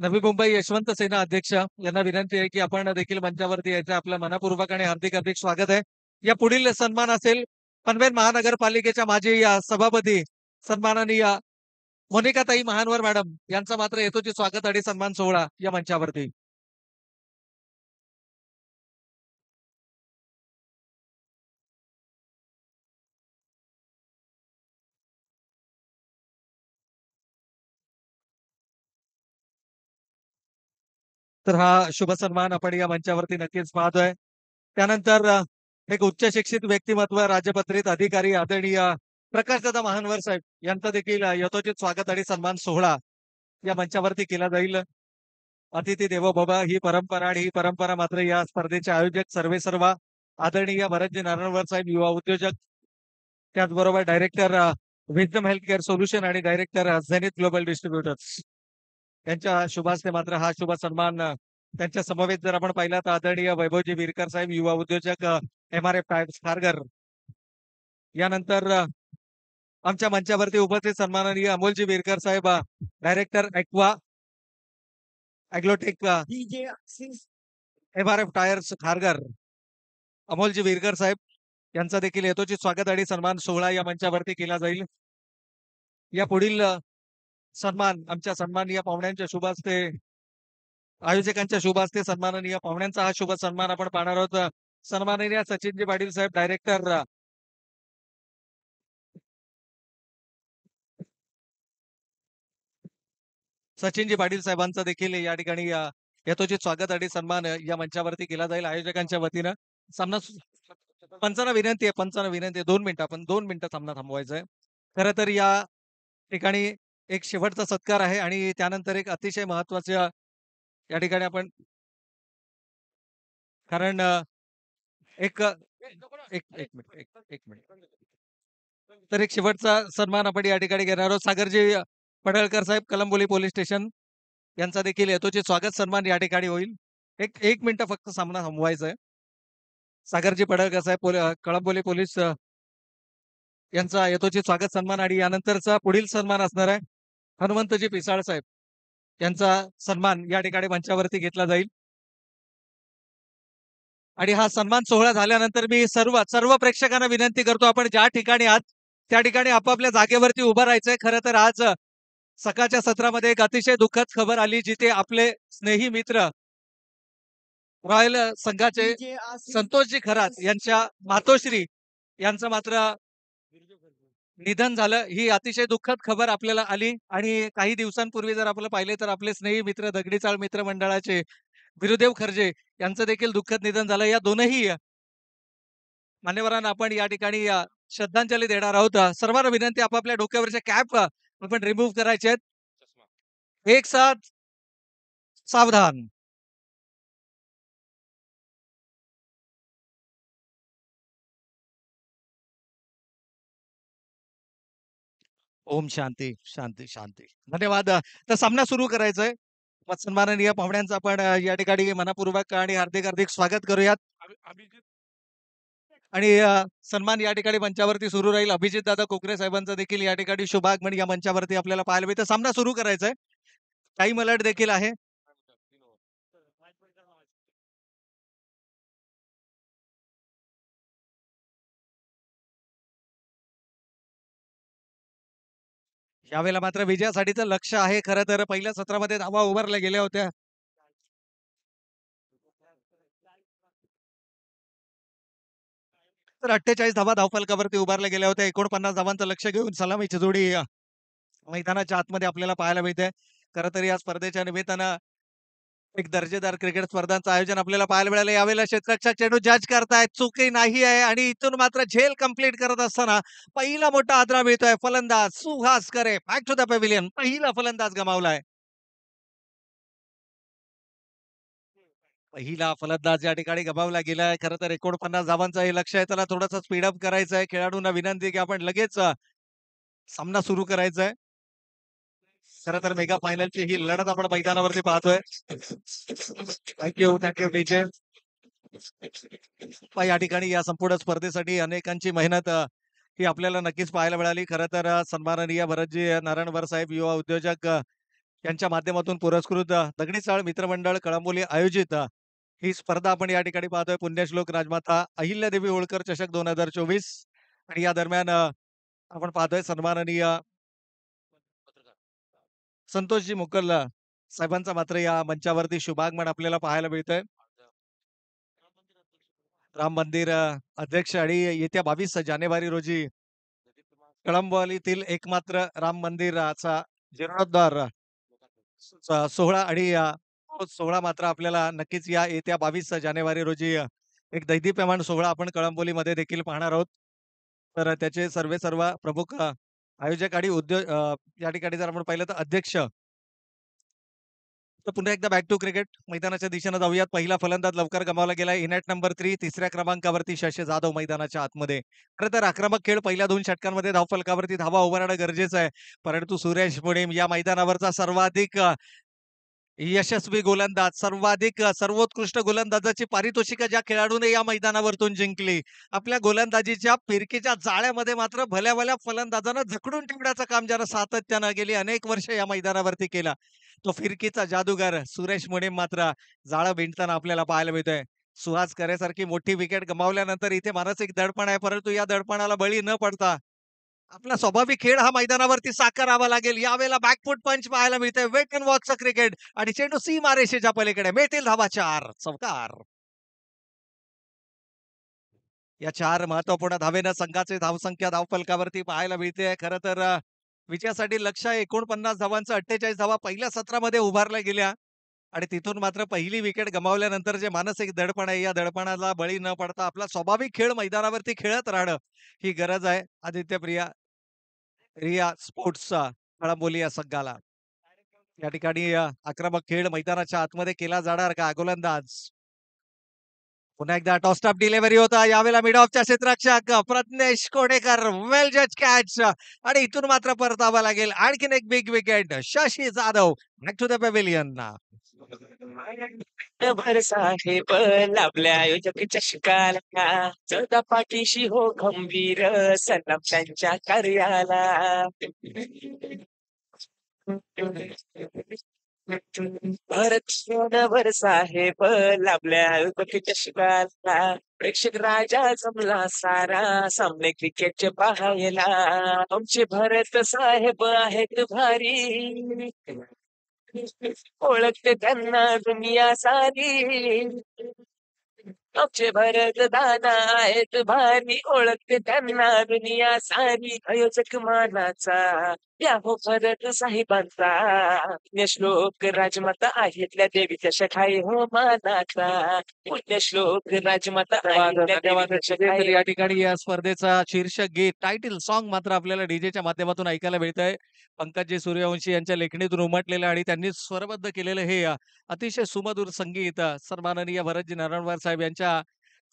Speaker 3: नवी मुंबई यशवंत सेना अध्यक्ष, यांना विनंती आहे की आपण देखील मंचावरती यायचं. आपलं मनपूर्वक आणि हार्दिक हार्दिक स्वागत आहे. या पुढील सन्मान असेल पनवेल महानगरपालिकेच्या माजी सभापती सन्माननीय मोनिकाताई महानवर मॅडम यांचा मात्र यथोचित स्वागत आणि सन्मान सोहळा या मंचावरती. तर हा शुभ सन्मान आपण या मंचावरती नक्कीच पाहतोय. त्यानंतर एक उच्च शिक्षित व्यक्तिमत्व, राजपत्रित अधिकारी आदरणीय प्रकाशदादा महानवर साहेब यांचा देखील यथोचित स्वागत आणि सन्मान सोहळा या मंचावरती केला जाईल. अतिथी देवो भव ही परंपरा आणि ही परंपरा मात्र या स्पर्धेचे आयोजक सर्व आदरणीय भरतजी नारायणवर साहेब, युवा उद्योजक, त्याचबरोबर director wisdom health care solution आणि डायरेक्टर झेनिथ ग्लोबल डिस्ट्रीब्युटर्स यांच्या शुभास्ते मात्र हा शुभ सन्मान. त्यांच्या समवेत जर आपण पाहिला तर आदरणीय वैभवजी विरकर साहेब, युवा उद्योजक, MRF टायर्स खारघर. यानंतर आमच्या मंचावरती उपस्थित सन्माननीय अमोलजी विरकर साहेब, director aqua Aglotech, MRF tyres Kharghar. Amolji Virkar साहेब यांचा देखील यथोचित स्वागत आणि सन्मान सोहळा या मंचावरती केला जाईल. या पुढील सन्मान आमच्या सन्माननीय पाहुण्यांच्या शुभ हस्ते, आयोजकांच्या शुभ हस्ते सन्माननीय पाहुण्यांचा हा शुभ सन्मान आपण पाहणार आहोत. सन्माननीय सचिनजी पाटील साहेब, डायरेक्टर सचिनजी पाटील साहेबांचा देखील या ठिकाणी यथोचित स्वागत आणि सन्मान या मंचावरती केला जाईल आयोजकांच्या वतीनं. सामना पंचांना विनंती आहे, 2 मिनिटं, आपण 2 मिनिटं सामना थांबवायचा आहे. खरं तर या ठिकाणी एक शेवटचा सत्कार आहे आणि त्यानंतर एक अतिशय महत्वाच्या या ठिकाणी आपण, कारण एक एक एक मिनिट एक मिनिट तर एक शेवटचा सन्मान आपण या ठिकाणी घेणार आहोत. सागरजी पडळकर साहेब, कलंबोली पोलीस स्टेशन, यांचा देखील यथोचित स्वागत सन्मान या ठिकाणी होईल. एक मिनिट फक्त सामना थांबवायचा आहे. सागरजी पडळकर साहेब, कळंबोली पोलीस, यांचा यथोचित स्वागत सन्मान आणि यानंतरचा पुढील सन्मान असणार आहे हनुमंतजी पिसाळ साहेब यांचा सन्मान या ठिकाणी मंचावरती घेतला जाईल. आणि हा सन्मान सोहळा झाल्यानंतर मी सर्व प्रेक्षकांना विनंती करतो, आपण ज्या ठिकाणी आहात त्या ठिकाणी आपापल्या जागेवरती उभं राहायचंय. खरं तर आज सकाळच्या सत्रामध्ये एक अतिशय दुःखद खबर आली, जिथे आपले स्नेही मित्र रॉयल संघाचे संतोषजी खरात यांच्या मातोश्री यांचं मात्र निधन झालं. ही अतिशय दुःखद खबर आपल्याला आली आणि काही दिवसांपूर्वी जर आपलं पाहिले तर आपले स्नेही मित्र दगडीचाळ मित्र मंडळाचे बिरुदेव खर्जे यांचं देखील दुःखद निधन झालं. या दोनही मान्यवरांना आपण या ठिकाणी श्रद्धांजली देणार आहोत. सर्वांना विनंती, आपापल्या डोक्यावरचे कॅप आपण रिमूव्ह करायचे आहेत. एक साथ सावधान. ओम शांती, शांती, शांती. धन्यवाद. तर सामना सुरू करायचा आहे. मग सन्माननीय पाहुण्यांचं आपण या ठिकाणी मनःपूर्वक आणि हार्दिक स्वागत करूयात. आणि सन्मान या ठिकाणी मंचावरती सुरू राहील. अभिजित दादा कोकरे साहेबांचा देखील या ठिकाणी शुभागमन या मंचावरती आपल्याला पाहायला मिळतं. सामना सुरू करायचा आहे. टाईम अलर्ट देखील आहे. यावेळेला मात्र विजयासाठीचं लक्ष आहे. खरं तर पहिल्या सत्रामध्ये धावा उभारल्या गेल्या होत्या. तर 48 धावा धावफलकावरती उभारल्या गेल्या होत्या. 49 धावांचं लक्ष घेऊन सलामीची जोडी मैदानाच्या आतमध्ये आपल्याला पाहायला मिळते. खरं तर या स्पर्धेच्या निमित्तानं एक दर्जेदार क्रिकेट स्पर्धांचं आयोजन आपल्याला पाहायला मिळालं. यावेळेला क्षेत्ररक्षक चेंडू जज करतायत. चुकी नाही आहे आणि इथून मात्र झेल कंप्लीट करत असताना पहिला मोठा आदरा मिळतोय. फलंदाज सुहास करे बॅक टू द पॅव्हिलियन. पहिला फलंदाज गमावलाय. पहिला फलंदाज या ठिकाणी गमावला गेलाय. खरं तर 49 धावांचं हे लक्ष आहे. त्याला थोडंसं स्पीडअप करायचं आहे. खेळाडूंना विनंती आहे की आपण लगेच सामना सुरू करायचा आहे. खरं तर मेगा फायनलची ही लढत आपण मैदानावरती पाहतोय. थँक्यू विजय. या ठिकाणी या संपूर्ण स्पर्धेसाठी अनेकांची मेहनत ही आपल्याला नक्कीच पाहायला मिळाली. खरं तर सन्माननीय भरतजी नारायणवर साहेब युवा उद्योजक यांच्या माध्यमातून पुरस्कृत दगडी चाळ मित्रमंडळ कळंबोली आयोजित ही स्पर्धा आपण या ठिकाणी पाहतोय. पुण्यश्लोक राजमाता अहिल्यादेवी होळकर चषक 2024 आणि या दरम्यान आपण पाहतोय सन्माननीय संतोषजी मुकल साहेबांचा मात्र या मंचावरती शुभागमन आपल्याला पाहायला मिळतंय. राम मंदिर अध्यक्ष आणि येत्या 22 जानेवारी रोजी कळंबोलीतील एकमात्र राम मंदिराचा जीर्णोद्धार सोहळा आणि तो सोहळा मात्र आपल्याला नक्कीच या येत्या 22 जानेवारी रोजी एक दैदीप्यमान सोहळा आपण कळंबोलीमध्ये देखील पाहणार आहोत. तर त्याचे सर्व प्रमुख आयोजक आणि या ठिकाणी जर आपण पाहिलं तर अध्यक्ष. तर पुन्हा एकदा बॅक टू क्रिकेट मैदानाच्या दिशेने जाऊयात. पहिला फलंदाज लवकर गमावला गेलाय. इनॅट नंबर 3 तिसऱ्या क्रमांकावरती शशी जाधव मैदानाच्या आतमध्ये. खरं तर आक्रमक खेळ पहिल्या 2 षटकांमध्ये धावफलकावरती धावा उभारणं गरजेचं आहे. परंतु सुरेश पुणेम या मैदानावरचा सर्वाधिक यशस्वी गोलंदाज, सर्वाधिक सर्वोत्कृष्ट गोलंदाजाची पारितोषिकं ज्या खेळाडूने या मैदानावरतून जिंकली. आपल्या गोलंदाजीच्या फिरकीच्या जाळ्यामध्ये मात्र भल्या-भल्या फलंदाजांना जखडून ठेवण्याचं काम ज्यानं सातत्यानं गेली अनेक वर्ष या मैदानावरती केला. तो फिरकीचा जादूगार सुरेश मुनीम मात्र जाळं विणताना आपल्याला पाहायला मिळतोय. सुहास करेसारखी मोठी विकेट गमावल्यानंतर इथे मानसिक दडपण आहे. परंतु या दडपणाला बळी न पडता आपला स्वाभाविक खेळ हा मैदानावरती साकारावा लागेल. यावेळेला बॅकफूट पंच पाहायला मिळतंय. वेट अँड वॉचचं क्रिकेट आणि चेंडू सीमारेषेच्या पलीकडे मिळतील धावा 4 चौकार. या 4 महत्वपूर्ण धावेनं संघाची धावसंख्या धावफलकावरती पाहायला मिळते. खरं तर विजयासाठी लक्ष आहे 49 धावांचं. 48 धावा पहिल्या सत्रामध्ये उभारल्या गेल्या आणि तिथून मात्र पहिली विकेट गमावल्यानंतर जे मानसिक दडपण आहे या दडपणाला बळी न पडता आपला स्वाभाविक खेळ मैदानावरती खेळत राहणं ही गरज आहे आदित्य रिया स्पोर्ट्सचा कळंबोली या संघाला. या ठिकाणी आक्रमक खेळ मैदानाच्या आतमध्ये केला जाणार का? गोलंदाज पुन्हा एकदा टॉस्टअप डिलिव्हरी होता. यावेळेला मिड ऑफच्या क्षेत्ररक्षक प्रज्ञेश कोडेकर वेल जज कॅच आणि इथून मात्र परतावा लागेल. आणखीन एक big wicket Shashi Jadhav back to the pavilion.
Speaker 4: भर साहेब लाभल्या आयोजक चषकाला चौदा पाठीशी हो गंभीर सलाम त्यांच्या कार्याला. भर साहेब लाभल्या आयोजक चषकाला प्रेक्षक राजा जमला सारा सामने क्रिकेटचे पाहायला. आमचे भरत साहेब आहेत भारी ओळखते त्यांना दुनिया सारी. आमचे भरत दादा आहेत भारी ओळखते त्यांना दुनिया सारी. आयोजक मानाचा या हो भरत साहेबांचा पुण्यश्लोक राजमाता आहेतल्या देवीच्या शखाई हो मानाचा. पुण्यश्लोक राजमाता आहेतल्या देवीच्या
Speaker 3: तर
Speaker 4: शखाई.
Speaker 3: या ठिकाणी या स्पर्धेचा शीर्षक गीत टायटल सॉन्ग मात्र आपल्याला डीजेच्या माध्यमातून ऐकायला मिळतंय. पंकजी सूर्यवंशी यांच्या लेखणीतून उमटलेलं आणि त्यांनी स्वरबद्ध केलेलं हे अतिशय सुमधुर संगीत सन्माननीय भरतजी नारायणवार साहेब यांच्या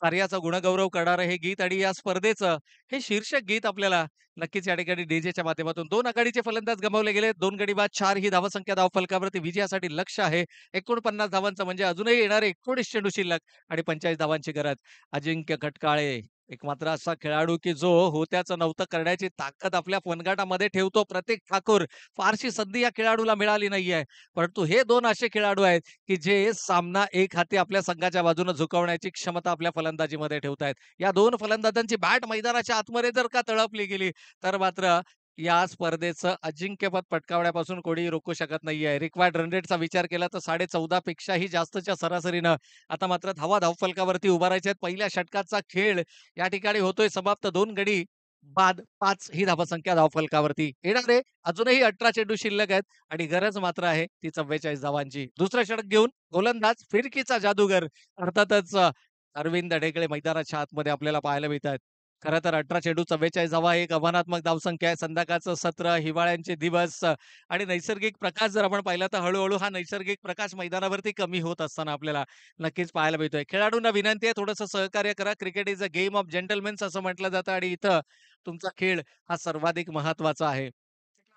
Speaker 3: कार्याचा गुणगौरव करणारं हे गीत आणि या स्पर्धेचं हे शीर्षक गीत आपल्याला नक्कीच या ठिकाणी डीजेच्या माध्यमातून 2 आघाडीचे फलंदाज गमावले गेले. 2 गडी बाद 4 ही धावसंख्या धावफलकावरती विजयासाठी लक्ष्य आहे. 49 धावांचं म्हणजे अजूनही येणारे 19 चेंडू शिल्लक आणि 45 धावांची गरज. अजिंक्य खटकाळे एक मात्र असा खेळाडू की जो होत्याचं नव्हतं करण्याची ताकद आपल्या फनगटामध्ये ठेवतो. प्रतीक ठाकूर फारशी संधी या खेळाडूला मिळाली नाहीये. परंतु हे 2 असे खेळाडू आहेत की जे सामना एक हाती आपल्या संघाच्या बाजूने झुकवण्याची क्षमता आपल्या फलंदाजीमध्ये ठेवतायत. या 2 फलंदाजांची बॅट मैदानाच्या आतमध्ये जर का तळपली गेली तर मात्र या स्पर्धेचं अजिंक्यपद पटकावण्यापासून कोणी रोखू शकत नाहीये. रिक्वायर्ड रन रेटचा विचार केला तर 14.5 पेक्षाही जास्तच्या सरासरीनं आता मात्र धावा धावफलकावरती उभारायचे आहेत. पहिल्या षटकाचा खेळ या ठिकाणी होतोय समाप्त. 2 गडी बाद 5 ही धावसंख्या धावफलकावरती येणारे अजूनही 18 चेंडू शिल्लक आहेत आणि गरज मात्र आहे ती 44 धावांची. दुसरं षटक घेऊन गोलंदाज फिरकीचा जादूगर अर्थातच अरविंद ढेकळे मैदानाच्या आतमध्ये आपल्याला पाहायला मिळतात. खरं तर 18 चेंडू 44 धावा एक आव्हानात्मक धावसंख्या आहे. संध्याकाळचं सत्र, हिवाळ्यांचे दिवस आणि नैसर्गिक प्रकाश जर आपण पाहिला तर हळू हा नैसर्गिक प्रकाश मैदानावरती कमी होत असताना आपल्याला नक्कीच पाहायला मिळतोय. खेळाडूंना विनंती आहे थोडंसं सहकार्य करा. Cricket is a game of gentlemen's असं म्हटलं जातं आणि इथं तुमचा खेळ हा सर्वाधिक महत्वाचा आहे.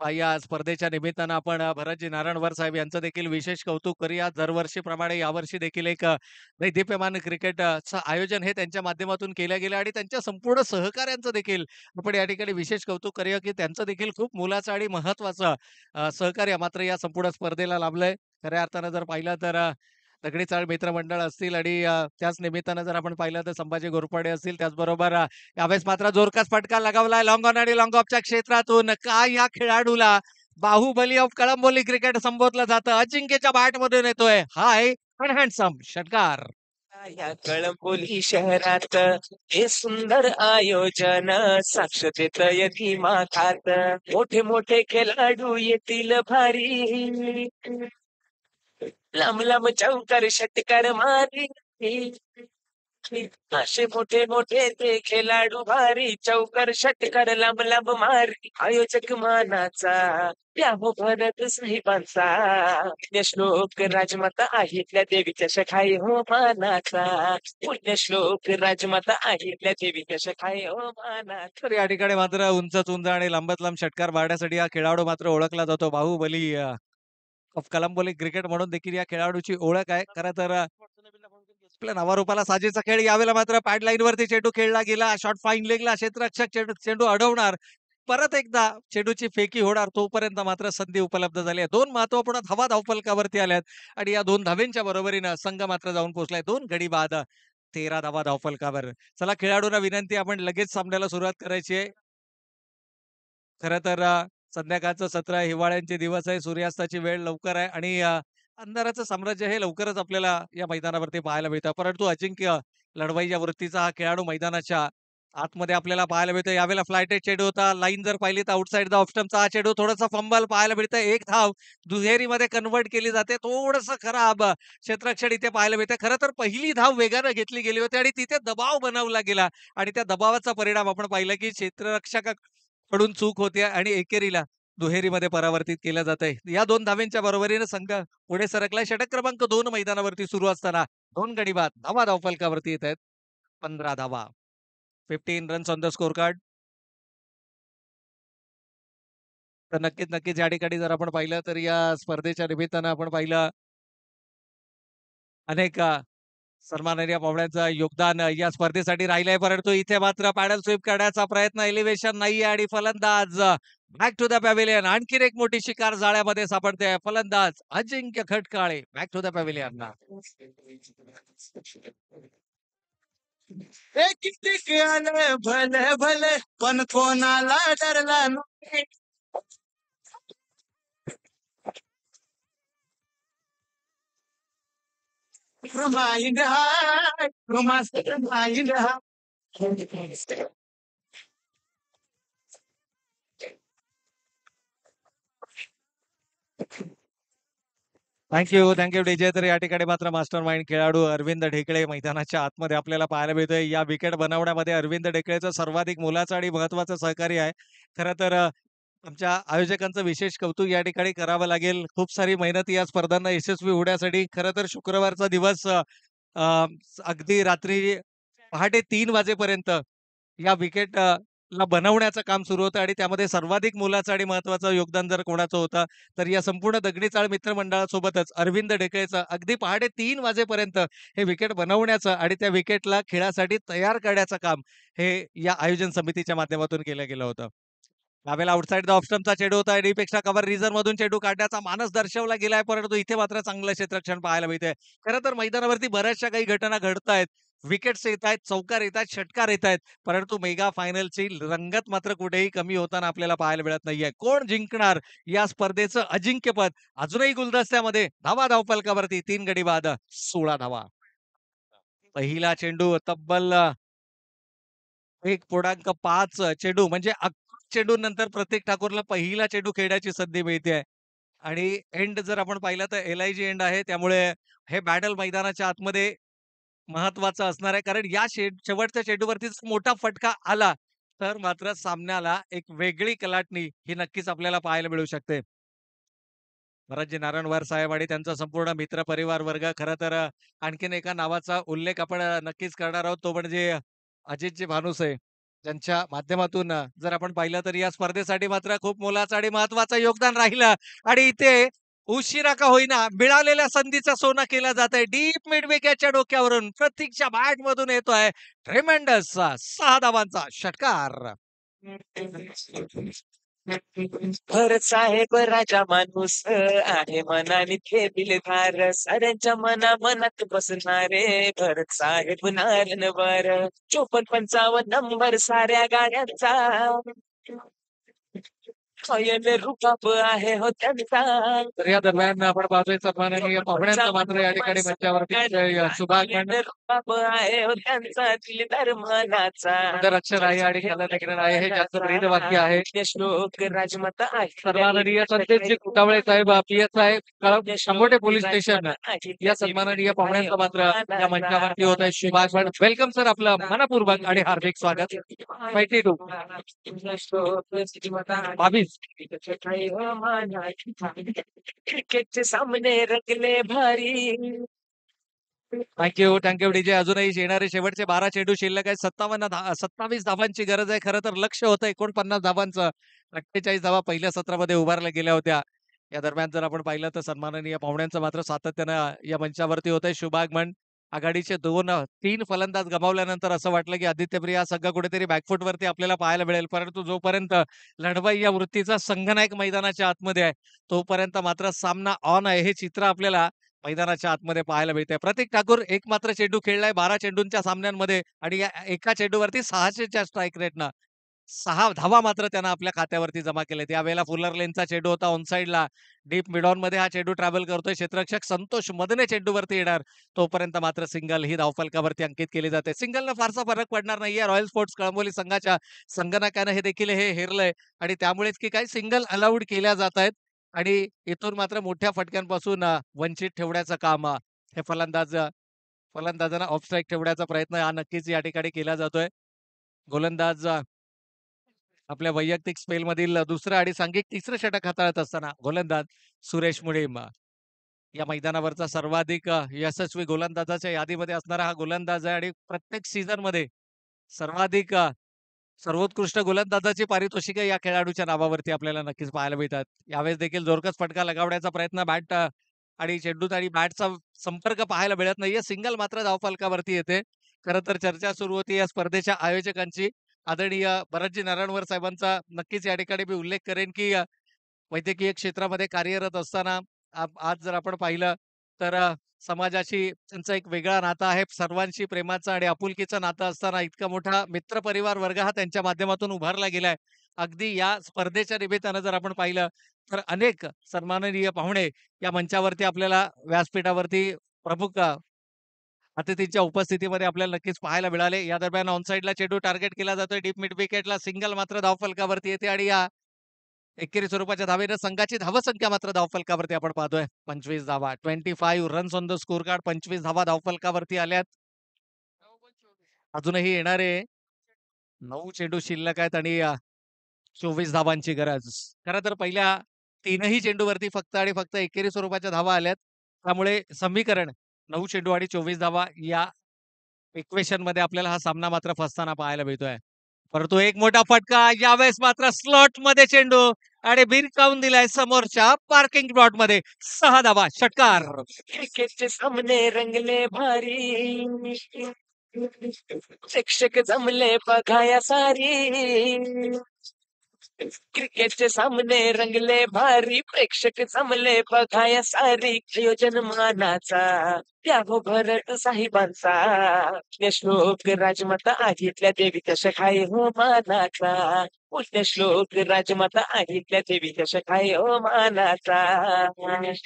Speaker 3: या स्पर्धेच्या निमित्तानं आपण भरतजी नारायणवर साहेब यांचं देखील विशेष कौतुक करूया. दरवर्षीप्रमाणे यावर्षी देखील एक दैदिप्यमान क्रिकेटचं आयोजन हे त्यांच्या माध्यमातून केलं गेलं आणि त्यांच्या संपूर्ण सहकाऱ्यांचं देखील आपण या ठिकाणी विशेष कौतुक करूया, की त्यांचं देखील खूप मोलाचं आणि महत्वाचं सहकार्य मात्र या संपूर्ण स्पर्धेला लाभलंय. खऱ्या अर्थानं जर पाहिलं तर दगडी चाळ मित्रमंडळ असतील आणि त्याच निमित्तानं जर आपण पाहिलं तर संभाजी घोरपडे असतील. त्याचबरोबर यावेळेस मात्र जोरकस फटका लगावलाय लॉंग ऑन आणि लॉंग ऑफच्या क्षेत्रातून. काय या खेळाडूला बाहुबली ऑफ कळंबोली क्रिकेट संबोधलं जातं. अजिंक्यच्या बॅटमधून येतोय हाय पण हँडसम षटकार.
Speaker 4: या कळंबोली शहरात हे सुंदर आयोजन साक्ष देतय धीमाखात. मोठे मोठे खेळाडू येतील भारी, लांब लांब चौकार षटकार मारी. असे मोठे मोठे ते खेळाडू भारी, चौकार षटकार लांब लांब मारी. आयोजक मानाचा त्या हो भरत साहेबांचा, पुण्यश्लोक राजमाता अहिल्या देवीच्या शखाई हो मानाचा. पुण्यश्लोक राजमाता अहिल्या देवीच्या शखाई हो मानाचा.
Speaker 3: तर या ठिकाणी मात्र उंचच उंच आणि लांबत लांब षटकार मारण्यासाठी हा खेळाडू मात्र ओळखला जातो. बाहुबली ऑफ कलंबोली क्रिकेट म्हणून देखील या खेळाडूची ओळख आहे. खरं तर आपल्या नावारूपाला साजेचा खेळ यावेळेला मात्र पॅड लाईन वरती चेंडू खेळला गेला. शॉर्ट फाईन लेगला क्षेत्ररक्षक चेंडू अडवणार. परत एकदा चेंडूची फेकी होणार तोपर्यंत मात्र संधी उपलब्ध झाली आहे. 2 महत्वपूर्ण धावा धावफलकावरती आल्यात आणि या 2 धावेंच्या बरोबरीनं संघ मात्र जाऊन पोहोचलाय. 2 गडी बाद 13 धावा धावफलकावर. चला खेळाडूंना विनंती आपण लगेच सामन्याला सुरुवात करायची आहे. खरं तर संध्याकाळचं सत्र आहे, हिवाळ्यांचे दिवस आहे, सूर्यास्ताची वेळ लवकर आहे आणि अंधाराचं साम्राज्य हे लवकरच आपल्याला या मैदानावरती पाहायला मिळतं. परंतु अजिंक्य लढवय्या वृत्तीचा हा खेळाडू मैदानाच्या आतमध्ये आपल्याला पाहायला मिळतो. यावेळेला फ्लायटेड चेंडू होता. लाईन जर पाहिली तर आउटसाइड द ऑफ स्टंपचा हा चेंडू थोडासा फंबल पाहायला मिळतं. एक धाव दुहेरीमध्ये कन्व्हर्ट केली जाते. थोडंसं खराब क्षेत्ररक्षण इथे पाहायला मिळते. खरं तर पहिली धाव वेगानं घेतली गेली होती आणि तिथे दबाव बनवला गेला आणि त्या दबावाचा परिणाम आपण पाहिला की क्षेत्ररक्षकाकडून चूक होते आणि एकेरीला दुहेरीमध्ये परावर्तित केलं जातंय. या 2 धावेंच्या बरोबरीने संघ पुढे सरकलाय. षटक क्रमांक 2 मैदानावरती सुरू असताना 2 गडी बाद धावा धावफलकावरती येत आहेत. 15 धावा. 15 runs on the score card. तर नक्कीच या ठिकाणी जर आपण पाहिलं तर या स्पर्धेच्या निमित्तानं आपण पाहिलं अनेक सन्माननीय पाहुण्यांचं योगदान या स्पर्धेसाठी राहिलंय. परंतु इथे मात्र पॅडल स्वीप करण्याचा प्रयत्न एलिव्हेशन नाहीये आणि फलंदाज बॅक टू द पॅव्हिलियन. आणखीन एक मोठी शिकार जाळ्यामध्ये सापडते. फलंदाज अजिंक्य Khatkale back to the pavilion.
Speaker 2: किती आलं भले भले पण कोणाला डरला नाही. Remind high, remind high.
Speaker 3: Thank you DJ. तर या ठिकाणी मात्र मास्टर माइंड खेळाडू अरविंद ढेकळे मैदानाच्या आतमध्ये आपल्याला पाहायला मिळतोय. या विकेट बनवण्यामध्ये अरविंद ढेकळेचं सर्वाधिक मोलाचं आणि महत्वाचं सहकार्य आहे. खरं तर आमच्या आयोजकांचं विशेष कौतुक या ठिकाणी करावं लागेल. खूप सारी मेहनत या स्पर्धांना यशस्वी होण्यासाठी. खरं तर शुक्रवारचा दिवस अगदी रात्री पहाटे 3 वाजेपर्यंत या विकेट ला बनवण्याचं काम सुरू होतं आणि त्यामध्ये सर्वाधिक मोलाचं आणि महत्त्वाचं योगदान जर कोणाचं होतं, तर या संपूर्ण दगडी चाळ मित्रमंडळासोबतच अरविंद ढेकळेचं अगदी पहाटे 3 वाजेपर्यंत हे विकेट बनवण्याचं आणि त्या विकेटला खेळासाठी तयार करण्याचं काम हे या आयोजन समितीच्या माध्यमातून केलं गेलं होतं. यावेळेला आउटसाइड द ऑफ स्टंपचा चेंडू होता. डीपेक्षा कव्हर रिझन मधून चेंडू काढण्याचा मानस दर्शवला गेलाय, परंतु इथे मात्र चांगलं क्षेत्ररक्षण पाहायला मिळतंय. खरं तर मैदानावरती बऱ्याचशा काही घटना घडतायत. विकेट्स येतायत, चौकार येतायत, षटकार येतायत. परंतु मेगा फायनलची रंगत मात्र कुठेही कमी होताना आपल्याला पाहायला मिळत नाहीये. कोण जिंकणार या स्पर्धेचं अजिंक्यपद? अजूनही गुलदस्त्यामध्ये धावा धावफलकावरती 3 गडी बाद 16 धावा. पहिला चेंडू तब्बल 1.5 चेंडू म्हणजे 11 चेंडूनंतर प्रत्येक ठाकूरला पहिला चेंडू खेळण्याची संधी मिळते आणि एंड जर आपण पाहिलं तर एल-आय-जी एंड आहे. त्यामुळे हे बॅटल मैदानाच्या आतमध्ये महत्वाचं असणार आहे. कारण या शेवटच्या चेंडूवरती जर मोठा फटका आला, तर मात्र सामन्याला एक वेगळी कलाटणी ही नक्कीच आपल्याला पाहायला मिळू शकते. भरतजी नारायणवार साहेब आणि त्यांचा संपूर्ण मित्र परिवार वर्ग खरं तर आणखीन एका नावाचा उल्लेख आपण नक्कीच करणार आहोत. तो म्हणजे अजितजी भानुसे ज्यांच्या माध्यमातून जर आपण पाहिलं तर या स्पर्धेसाठी मात्र खूप मोलाचं आणि महत्वाचं योगदान राहिलं आणि इथे उशिरा का होईना मिळालेल्या संधीचा सोनं केला जात आहे. डीप मिड विकेटच्या डोक्यावरून प्रतीकच्या बॅट मधून येतोय ट्रेमेंडस 6 धावांचा षटकार.
Speaker 4: भरत साहेब राजा माणूस आहे मनाने दिलदार साऱ्यांच्या मनात बसणारे भरत साहेब नारायणवर 54-55 नंबर साऱ्या गाड्यांचा कायम रुबाब आहे हो त्यांचा.
Speaker 3: तर या दरम्यान आपण पाहतोय सन्माननीय पाहुण्यांचं मात्र या ठिकाणी मंचावरती शुभागमन
Speaker 4: रुबाब आहे हो त्यांचा दिलदार मनाचा.
Speaker 3: अक्षर आहे आणि कलानगर आहे हे ज्यांचं ब्रीद वाक्य आहे.
Speaker 4: श्लोक राजमाता आहे
Speaker 3: सन्माननीय संदेशजी कुटावळे साहेब PSI सांगोटे पोलीस स्टेशन या सन्माननीय पाहुण्यांचं मात्र या मंचावरती होत आहे शुभागमन. वेलकम सर, आपलं मनपूर्वक आणि हार्दिक स्वागत. 22 22
Speaker 4: क्रिकेटचे सामने रंगले भारी.
Speaker 3: Thank you DJ. अजूनही येणारे शेवटचे 12 चेंडू शिल्लक आहे. 27 धावांची गरज आहे. खरं तर लक्ष होतं 49 धावांचं. 48 धावा पहिल्या सत्रामध्ये उभारल्या गेल्या होत्या. या दरम्यान जर आपण पाहिलं तर सन्माननीय पाहुण्यांचं मात्र सातत्यानं या मंचावरती होतंय शुभागमन. आघाडीचे 3 फलंदाज गमावल्यानंतर असं वाटलं की आदित्यप्रिया संघ कुठेतरी बॅकफूटवरती आपल्याला पाहायला मिळेल. परंतु जोपर्यंत लढवाई या वृत्तीचा संघनायक मैदानाच्या आतमध्ये आहे, तोपर्यंत मात्र सामना ऑन आहे हे चित्र आपल्याला मैदानाच्या आतमध्ये पाहायला मिळते. प्रतीक ठाकूर एक मात्र चेंडू खेळलाय 12 चेंडूंच्या सामन्यांमध्ये आणि या एका चेंडूवरती 600च्या स्ट्राईक रेटनं 6 धावा मात्र त्यानं आपल्या खात्यावरती जमा केल्यात. यावेळेला फुलर लेनचा चेंडू होता ऑन साइडला. डीप मिड ऑन मध्ये हा चेंडू ट्रॅव्हल करतोय. क्षेत्ररक्षक संतोष मदने चेंडूवरती येणार. तोपर्यंत मात्र सिंगल ही धावफलकावरती अंकित केली जाते. सिंगलनं फारसा फरक पडणार नाहीये. रॉयल स्पोर्ट्स कळंबोली संघाच्या संगणकानं हे देखील हेरलंय आणि त्यामुळेच की काही सिंगल अलाउड केल्या जात आहेत आणि इथून मात्र मोठ्या फटक्यांपासून वंचित ठेवण्याचं काम हे फलंदाजांना ऑफ स्ट्राईक ठेवण्याचा प्रयत्न हा नक्कीच या ठिकाणी केला जातोय. गोलंदाज आपल्या वैयक्तिक स्पेलमधील दुसरं आणि सांघिक तिसरं षटक हाताळत असताना गोलंदाज सुरेश मुळीम या मैदानावरचा सर्वाधिक यशस्वी गोलंदाजाच्या यादीमध्ये असणारा हा गोलंदाज आहे आणि प्रत्येक सीझन मध्ये सर्वाधिक सर्वोत्कृष्ट गोलंदाजाची पारितोषिके या खेळाडूच्या नावावरती आपल्याला नक्कीच पाहायला मिळतात. यावेळेस देखील जोरकस फटका लगावण्याचा प्रयत्न बॅट आणि चेंडूत आणि बॅटचा संपर्क पाहायला मिळत नाहीये. सिंगल मात्र धावफलकावरती येते. खरं तर चर्चा सुरू होती या स्पर्धेच्या आयोजकांची. आदरणीय भरतजी नारायणवर साहेबांचा नक्कीच या ठिकाणी मी उल्लेख करेन की वैद्यकीय क्षेत्रामध्ये कार्यरत असताना आज जर आपण पाहिलं तर समाजाशी त्यांचा एक वेगळा नातं आहे. सर्वांशी प्रेमाचं आणि आपुलकीचं नातं असताना इतका मोठा मित्रपरिवार वर्ग हा त्यांच्या माध्यमातून उभारला गेलाय. अगदी या स्पर्धेच्या निमित्तानं जर आपण पाहिलं तर अनेक सन्माननीय पाहुणे या मंचावरती आपल्याला व्यासपीठावरती प्रमुख अतिथींच्या उपस्थितीमध्ये आपल्याला नक्कीच पाहायला मिळाले. या दरम्यान ऑन साइडला चेंडू टार्गेट केला जातोय. डीप मिड विकेटला सिंगल मात्र धावफलकावरती येते आणि या एकेरी स्वरूपाच्या धावेनं संघाची धावसंख्या मात्र धावफलकावरती आपण पाहतोय 25 धावा. 25 runs on the score card. 25 धावा धावफलकावरती आल्यात. अजूनही येणारे 9 चेंडू शिल्लक आहेत आणि 24 धावांची गरज. खरं तर पहिल्या 3ही चेंडूवरती फक्त आणि फक्त एकेरी स्वरूपाच्या धावा आल्यात. त्यामुळे समीकरण 9 चेंडू आणि 24 धावा या इक्वेशन मध्ये आपल्याला हा सामना मात्र फसताना पाहायला मिळतोय. परंतु एक मोठा फटका यावेळेस मात्र स्लॉट मध्ये चेंडू आणि भिरकावून दिलाय समोरच्या पार्किंग प्लॉट मध्ये. 6 धावा, षटकार.
Speaker 4: क्रिकेटचे सामने रंगले भारी, प्रेक्षक जमले बघाया सारी. क्रिकेटचे सामने रंगले भारी, प्रेक्षक जमले बघाया सारी. आयोजन मानाचा त्या हो भरत साहेबांचा, श्लोक राजमाता आगीतल्या देवी कशा हो मानाचा. श्लोक राजमाता आगीतल्या देवी कशा हो मानाचा.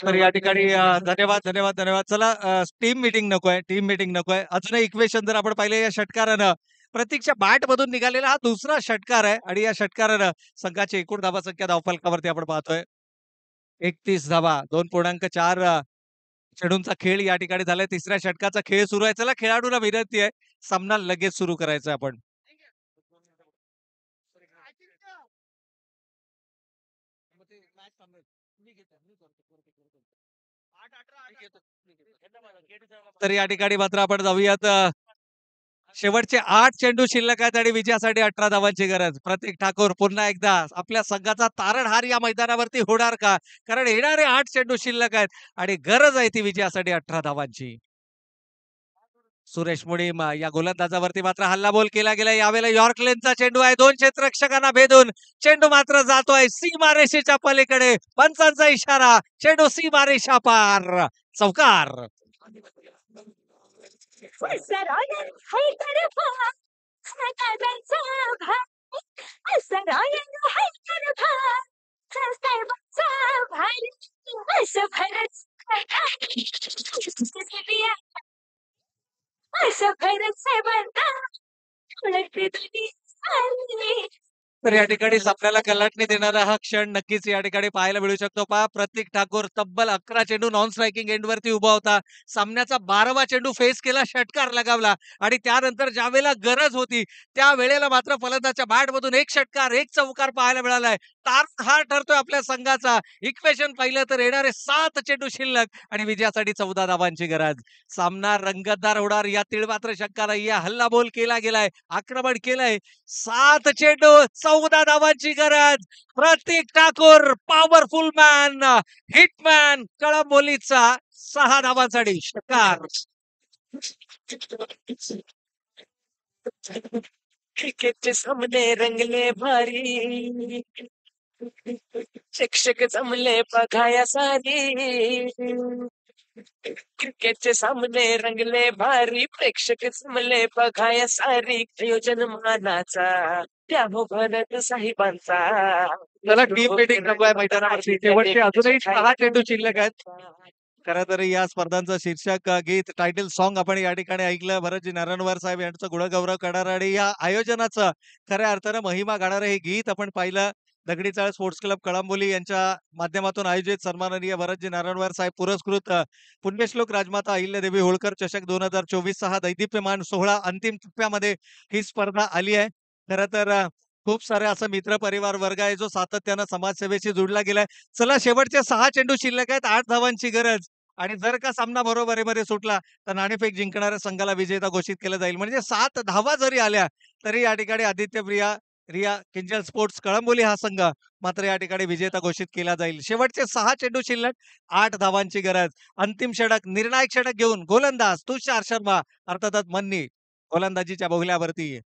Speaker 3: तर या ठिकाणी धन्यवाद धन्यवाद धन्यवाद. चला टीम मीटिंग नकोय, टीम मीटिंग नकोय. अजूनही इक्वेशन जर आपण पाहिले या षटकारानं प्रतीकच्या बॅट मधून निघालेला हा दुसरा षटकार आहे आणि या षटकारानं संघाची एकूण धावा संख्या धावफलकावरती आपण पाहतोय 31 धावा. 2.4 चेंडूंचा खेळ या ठिकाणी झालाय. तिसऱ्या षटकाचा खेळ सुरू आहे. चला खेळाडूला विनंती आहे, सामना लगेच सुरू करायचा आहे आपण. तर या ठिकाणी मात्र आपण जाऊयात. शेवटचे 8 चेंडू शिल्लक आहेत आणि विजयासाठी 18 धावांची गरज. प्रतीक ठाकूर पुन्हा एकदा आपल्या संघाचा तारणहार या मैदानावरती होणार का? कारण येणारे 8 चेंडू शिल्लक आहेत आणि गरज आहे ती विजयासाठी 18 धावांची. सुरेश मुळीम या गोलंदाजावरती मात्र हल्लाबोल केला गेला. यावेळेला यॉर्कलेनचा चेंडू आहे. 2 क्षेत्ररक्षकांना भेदून चेंडू मात्र जातोय सीमारेषेच्या पलीकडे. पंचांचा इशारा, चेंडू सीमारेषा पार, चौकार. तर या ठिकाणी आपल्याला कलाटणी देणारा हा क्षण नक्कीच या ठिकाणी पाहायला मिळू शकतो. पहा प्रतीक ठाकूर तब्बल 11 चेंडू नॉन स्ट्रायकिंग एंड वरती उभा होता. सामन्याचा 12वा चेंडू फेस केला, षटकार लगावला आणि त्यानंतर ज्या वेळेला गरज होती त्या वेळेला मात्र फलंदाजच्या बॅट मधून एक षटकार एक चौकार पाहायला मिळालाय. तारणहार ठरतोय आपल्या संघाचा. इक्वेशन पाहिलं तर येणारे 7 चेंडू शिल्लक आणि विजयासाठी 14 धावांची गरज. सामना रंगतदार होणार यातील मात्र शंका नाही. हल्लाबोल केला गेलाय, आक्रमण केलंय. 7 चेंडू 14 धावांची गरज. प्रतीक ठाकूर पॉवरफुल मॅन, हिटमॅन कळंबोलीचा 6 धावांसाठी षटकार.
Speaker 4: क्रिकेटचे सामने रंगले भारी, शिक्षक जमले बघाया सारी. क्रिकेटचे सामने रंगले भारी, प्रेक्षक जमले बघाया सारी. आयोजन मानाचा त्या हो भरत साहेबांचा.
Speaker 3: त्याला टीम मीटिंग नको आहे मैदानावरती. शेवटचे अजूनही 6 चेंडू शिल्लक आहेत. खरं तर या स्पर्धांचं शीर्षक गीत टायटल सॉन्ग आपण या ठिकाणी ऐकलं. भरतजी नारायणवार साहेब यांचं गुणगौरव करणार आणि या आयोजनाचं खऱ्या अर्थानं महिमा गाणारं हे गीत आपण पाहिलं. दगडी चाळ स्पोर्ट्स क्लब कळंबोली यांच्या माध्यमातून आयोजित सन्माननीय भरतजी नारायणवार साहेब पुरस्कृत पुण्यश्लोक राजमाता अहिल्यादेवी होळकर चषक 2024 हा दैदिप्यमान सोहळा अंतिम टप्प्यामध्ये ही स्पर्धा आली आहे. खरं तर खूप सारे असं मित्र परिवार वर्ग आहे जो सातत्यानं समाजसेवेशी जोडला गेलाय. चला शेवटचे 6 चेंडू शिल्लक आहेत, 8 धावांची गरज आणि जर का सामना बरोबरीमध्ये सुटला तर नाणेफेक जिंकणाऱ्या संघाला विजेता घोषित केलं जाईल. म्हणजे 7 धावा जरी आल्या तरी या ठिकाणी रिया किंजल स्पोर्ट्स कळंबोली हा संघ मात्र या ठिकाणी विजेता घोषित केला जाईल. शेवटचे 6 चेंडू शिल्लक, 8 धावांची गरज. अंतिम षटक, निर्णायक षटक घेऊन गोलंदाज तुषार शर्मा अर्थातच मन्नी गोलंदाजीच्या बोगल्यावरती.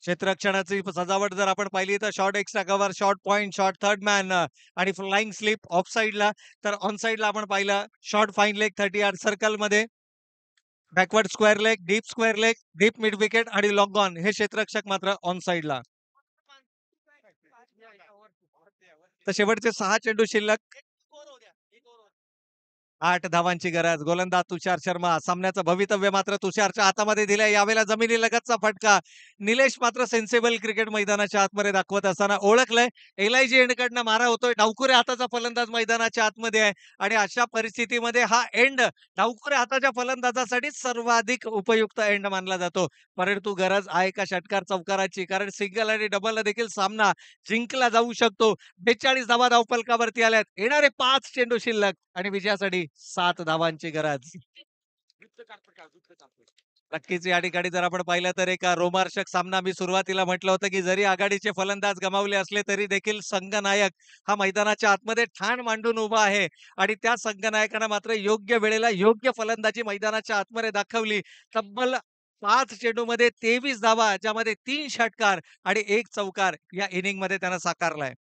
Speaker 3: क्षेत्ररक्षणाची सजावट जर आपण पाहिली तर short extra cover, short point, short third man आणि फ्लाइंग स्लिप ऑफ साइडला. तर ऑन साइडला आपण पाहिलं short fine leg 30 yard circle मध्ये, backward square leg, deep mid wicket आणि लॉंग ऑन हे क्षेत्ररक्षक मात्र ऑन साइडला. तर शेवटचे 6 चेंडू शिल्लक, 8 धावांची गरज. गोलंदाज तुषार शर्मा. सामन्याचं भवितव्य मात्र तुषारच्या हातामध्ये दिलंय. यावेळेला जमिनी लगतचा फटका निलेश मात्र सेन्सेबल क्रिकेट मैदानाच्या आतमध्ये दाखवत असताना ओळखलंय. एलआयजी एंडकडनं मारा होतोय. डावखुऱ्या हाताचा फलंदाज मैदानाच्या आतमध्ये आहे आणि अशा परिस्थितीमध्ये हा एंड डावखुऱ्या हाताच्या फलंदाजासाठी सर्वाधिक उपयुक्त एंड मानला जातो. परंतु गरज आहे का षटकार चौकाराची? कारण सिंगल आणि डबल देखील सामना जिंकला जाऊ शकतो. 42 धावा धावफलकावरती आल्यात. येणारे 5 चेंडू शिल्लक आणि विजयासाठी 7 धावांची गरज. नक्कीच या ठिकाणी जर आपण पाहिलं तर एक रोमांचक सामना मी सुरुवातीला म्हटलं होतं, की जरी आघाडीचे फलंदाज गमावले असले तरी देखील संघनायक हा मैदानाच्या आतमध्ये ठाण मांडून उभा आहे आणि त्या संघनायकानं मात्र योग्य वेळेला योग्य फलंदाजी मैदानाच्या आतमध्ये दाखवली. तब्बल 5 चेंडूमध्ये 23 धावा, ज्यामध्ये 3 षटकार आणि 1 चौकार या इनिंगमध्ये त्यानं साकारलाय.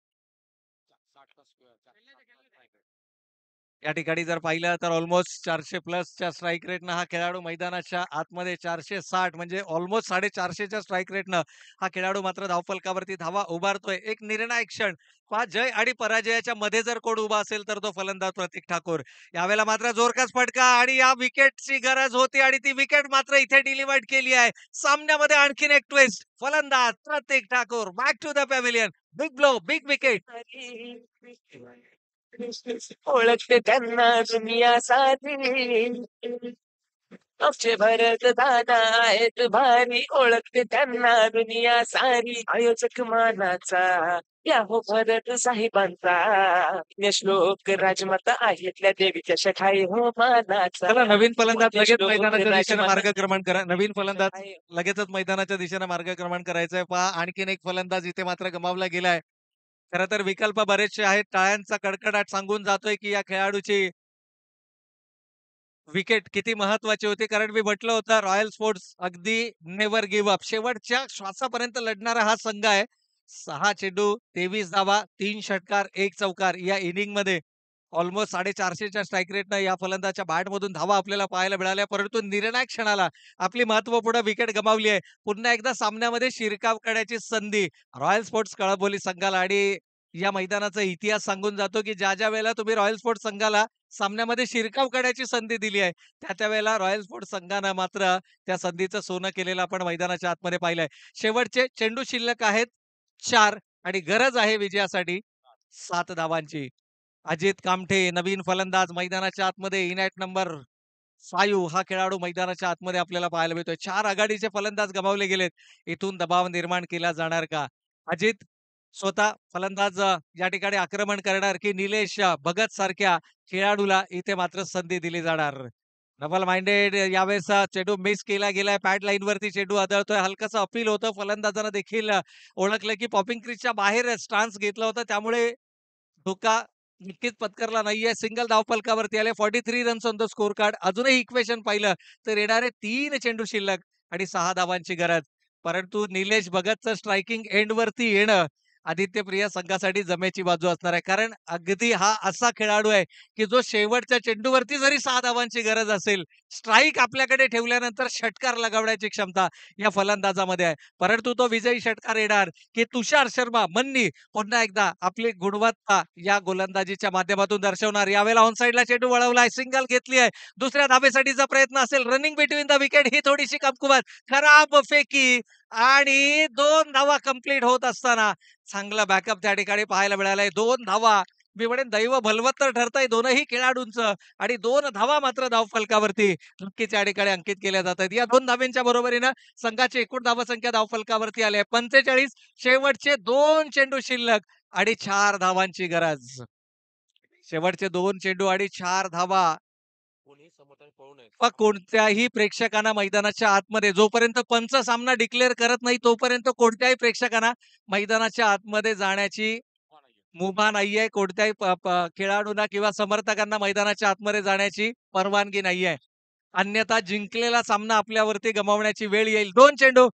Speaker 3: या ठिकाणी जर पाहिलं तर ऑलमोस्ट 400 प्लसच्या स्ट्राईक रेटनं हा खेळाडू मैदानाच्या आतमध्ये 460 म्हणजे ऑलमोस्ट 450च्या स्ट्राईक रेटनं हा खेळाडू मात्र धावफलकावरती धावा उभारतोय. एक निर्णायक क्षण पहा, जय आणि पराजयाच्या मध्ये जर कोण उभा असेल तर तो फलंदाज प्रतीक ठाकूर. यावेळेला मात्र जोरदार फटका आणि या विकेटची गरज होती आणि ती विकेट मात्र इथे डिलिव्हर्ड केली आहे. सामन्यामध्ये आणखीन एक ट्विस्ट. फलंदाज Pratik Thakur back to the pavilion. Big blow, big wicket.
Speaker 4: ओळखते त्यांना दुनिया सारी. आमचे भरत दादा आहेत भारी, ओळखते त्यांना दुनिया सारी. आयोजक मानाचा या हो भरत साहेबांचा. श्लोक राजमाता आहेतल्या देवीच्या शठाई हो मानाचा.
Speaker 3: चला, नवीन फलंदाज लगेच
Speaker 4: श्लोक
Speaker 3: मैदानाच्या दिशेने
Speaker 4: राजमाता
Speaker 3: मार्गक्रमण करा. नवीन फलंदाज
Speaker 4: आहे.
Speaker 3: लगेचच मैदानाच्या दिशेने मार्गक्रमण करायचंय. पहा, आणखीन एक फलंदाज इथे मात्र गमावला गेलाय. खरं तर विकल्प बरेचसे आहेत. टाळ्यांचा कडकडाट सांगून जातोय की या खेळाडूची विकेट किती महत्वाची होती. कारण मी म्हटलं होतं रॉयल स्पोर्ट्स अगदी नेव्हर गिव्ह अप, शेवटच्या श्वासापर्यंत लढणारा हा संघ आहे. 6 चेंडू 23 धावा 3 षटकार 1 चौकार या इनिंग मध्ये ऑलमोस्ट 450च्या स्ट्राईक रेटनं या फलंदाजच्या बॅटमधून धावा आपल्याला पाहायला मिळाल्या. परंतु निर्णायक क्षणाला आपली महत्वपूर्ण विकेट गमावली आहे. पुन्हा एकदा सामन्यामध्ये शिरकाव करण्याची संधी रॉयल स्पोर्ट्स कळंबोली संघाला. आणि या मैदानाचा इतिहास सांगून जातो की ज्या ज्या वेळेला तुम्ही रॉयल स्पोर्ट्स संघाला सामन्यामध्ये शिरकाव करण्याची संधी दिली आहे, त्या वेळेला रॉयल स्पोर्ट्स संघानं मात्र त्या संधीचं सोनं केलेलं आपण मैदानाच्या आतमध्ये पाहिलंय. शेवटचे चेंडू शिल्लक आहेत 4 आणि गरज आहे विजयासाठी 7 धावांची. अजित कामठे नवीन फलंदाज मैदानाच्या आतमध्ये. इनॅट नंबर 5 हा खेळाडू मैदानाच्या आतमध्ये आपल्याला पाहायला मिळतोय. 4 आघाडीचे फलंदाज गमावले गेलेत. इथून दबाव निर्माण केला जाणार का? अजित स्वतः फलंदाज या ठिकाणी आक्रमण करणार की निलेश भगत सारख्या खेळाडूला इथे मात्र संधी दिली जाणार? डबल माइंडेड यावेळेस चेंडू मिस केला गेलाय. पॅड लाईन वरती चेंडू आदळतोय. हलकसं अपील होतं. फलंदाजानं देखील ओळखलं की पॉपिंग क्रीजच्या बाहेर स्टान्स घेतला होता, त्यामुळे धोका नक्कीच पत्करला नाहीये. सिंगल धावफलकावरती आले. 43 runs on the score card. अजूनही इक्वेशन पाहिलं तर येणारे 3 चेंडू शिल्लक आणि 6 धावांची गरज. परंतु निलेश भगतचं स्ट्रायकिंग एंड वरती येणं आदित्य प्रिया संघासाठी जमेची बाजू असणार आहे. कारण अगदी हा असा खेळाडू आहे की जो शेवटच्या चेंडूवरती जरी 6 धावांची गरज असेल, स्ट्राईक आपल्याकडे ठेवल्यानंतर षटकार लगावण्याची क्षमता या फलंदाजामध्ये आहे. परंतु तो विजयी षटकार येणार की तुषार शर्मा मन्नी पुन्हा एकदा आपली गुणवत्ता या गोलंदाजीच्या माध्यमातून दर्शवणार. यावेळेला ऑन साइडला चेंडू वळवलाय. सिंगल घेतली आहे. दुसऱ्या धाबेसाठीचा प्रयत्न असेल. रनिंग बिटवीन द विकेट ही थोडीशी कमकुवत. खराब फेकी आणि 2 धावा कंप्लीट होत असताना चांगला बॅकअप त्या ठिकाणी पाहायला मिळालाय. 2 धावा मी म्हणेन दैव बलवत्तर ठरतंय दोनही खेळाडूंचं आणि 2 धावा मात्र धावफलकावरती नक्कीच या ठिकाणी अंकित केल्या जात आहेत. या 2 धाब्यांच्या बरोबरीनं संघाची एकूण धावसंख्या धावफलकावरती आली आहे 45. शेवटचे 2 चेंडू शिल्लक आणि 4 धावांची गरज. शेवटचे 2 चेंडू आणि 4 धावा. कोणत्याही प्रेक्षकांना मैदानाच्या आतमध्ये जोपर्यंत पंच सामना डिक्लेअर करत नाही तोपर्यंत कोणत्याही प्रेक्षकांना मैदानाच्या आतमध्ये जाण्याची मुभा नाहीये. कोणत्याही खेळाडूंना किंवा समर्थकांना मैदानाच्या आतमध्ये जाण्याची परवानगी नाहीये. अन्यथा जिंकलेला सामना आपल्यावरती गमावण्याची वेळ येईल. 2 चेंडू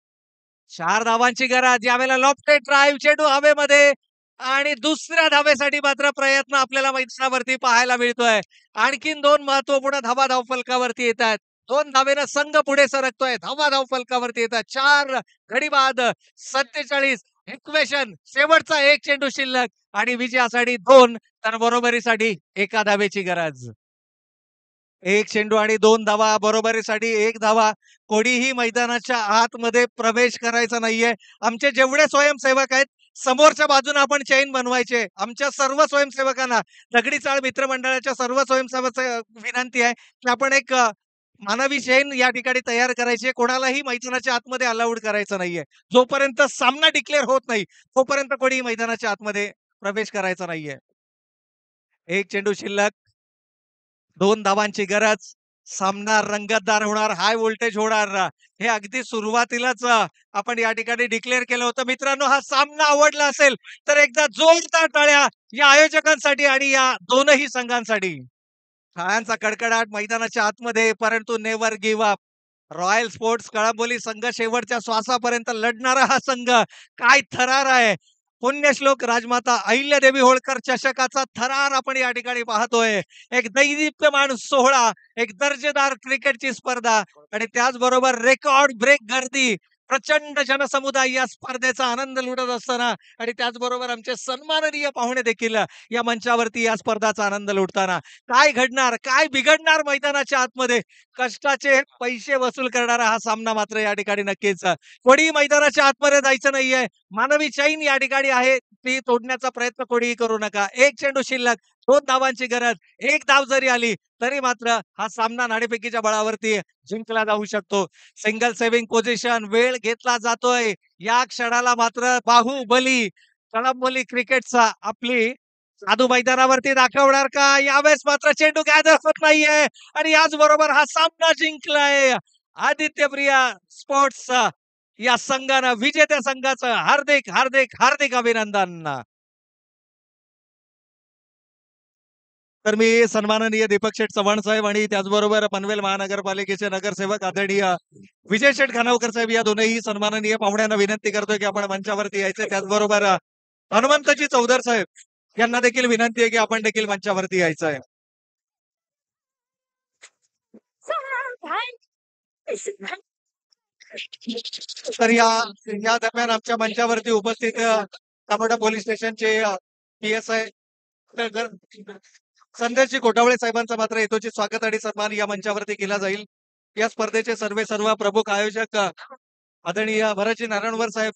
Speaker 3: 4 धावांची गरज. यावेळेला लॉफ्टेड ड्राईव्ह चेंडू हवेमध्ये आणि दुसऱ्या धावेसाठी मात्र प्रयत्न आपल्याला मैदानावरती पाहायला मिळतोय. आणखीन 2 महत्वपूर्ण धावा धावफलकावरती येत आहेत. 2 धावेनं संघ पुढे सरकतोय. धावा धावफलकावरती येतात. 4 घडी बाद 47 इक्वेशन. शेवटचा 1 चेंडू शिल्लक आणि विजयासाठी 2 तर बरोबरीसाठी 1 धावेची गरज. 1 चेंडू आणि 2 धावा. बरोबरीसाठी 1 धावा. कोणीही मैदानाच्या आतमध्ये प्रवेश करायचा नाहीये. आमचे जेवढे स्वयंसेवक आहेत समोरच्या बाजूने आपण चैन बनवायचे. आमच्या सर्व स्वयंसेवकांना दगडी चाळ मित्रमंडळाच्या सर्व स्वयंसेवक विनंती आहे की आपण एक मानवी चैन या ठिकाणी तयार करायची. कोणालाही मैदानाच्या आतमध्ये अलाउड करायचं नाहीये. जोपर्यंत सामना डिक्लेअर होत नाही तोपर्यंत कोणी मैदानाच्या आतमध्ये प्रवेश करायचा नाहीये. 1 चेंडू शिल्लक 2 धावांची गरज. सामना रंगतदार होणार, हाय व्होल्टेज होणार. हे अगदी सुरुवातीलाच आपण या ठिकाणी डिक्लेअर केलं होतं. मित्रांनो, हा सामना आवडला असेल तर एकदा जोरदार टाळ्या या आयोजकांसाठी आणि या दोनही संघांसाठी. टाळ्यांचा कडकडाट मैदानाच्या आतमध्ये, परंतु never give up. Royal sports Kalamboli संघ शेवटच्या श्वासापर्यंत लढणारा हा संघ. काय थरार आहे. पुण्यश्लोक राजमाता अहिल्यादेवी होळकर चषकाचा थरार आपण या ठिकाणी पाहतोय. एक दैदिप्यमान सोहळा, एक दर्जेदार क्रिकेटची स्पर्धा आणि त्याचबरोबर रेकॉर्ड ब्रेक गर्दी, प्रचंड जनसमुदाय या स्पर्धेचा आनंद लुटत असताना आणि त्याचबरोबर आमचे सन्माननीय पाहुणे देखील या मंचावरती या स्पर्धाचा आनंद लुटताना. काय घडणार, काय बिघडणार मैदानाच्या आतमध्ये, कष्टाचे पैसे वसूल करणारा हा सामना मात्र या ठिकाणी नक्कीच. कोणी मैदानाच्या आतमध्ये जायचं नाहीये. मानवी चैन या ठिकाणी आहे, ती तोडण्याचा प्रयत्न कोणीही करू नका. एक चेंडू शिल्लक, 2 धावांची गरज. एक धाव जरी आली तरी मात्र हा सामना नाणेफेकीच्या बळावरती जिंकला जाऊ शकतो. सिंगल सेव्हिंग पोझिशन, वेळ घेतला जातोय. या क्षणाला मात्र बाहुबली कळंबोली क्रिकेटचा आपली जादू मैदानावरती दाखवणार का? यावेळेस मात्र चेंडू गॅदर होत नाहीये आणि याचबरोबर हा सामना जिंकलाय आदित्य प्रिया स्पोर्ट्स या संघानं. विजेत्या संघाचं हार्दिक हार्दिक हार्दिक अभिनंदन. तर मी सन्माननीय दीपक शेठ चव्हाण साहेब आणि त्याचबरोबर पनवेल महानगरपालिकेचे नगरसेवक आदरणीय विजय शेठ खानावकर साहेब या दोनही सन्माननीय पाहुण्यांना विनंती करतोय की आपण मंचावरती यायचे. त्याचबरोबर हनुमंतजी चौधर साहेब यांना देखील विनंती आहे की आपण देखील मंचावरती यायचं आहे. तर या दरम्यान आमच्या मंचावरती उपस्थित तामोडा पोलीस स्टेशनचे PSI संदेशजी कोटावळे साहेबांचा मात्र यथोचित स्वागत आणि सन्मान या मंचावरती केला जाईल. या स्पर्धेचे सर्व प्रमुख आयोजक आदरणीय भरतजी नारायणवर साहेब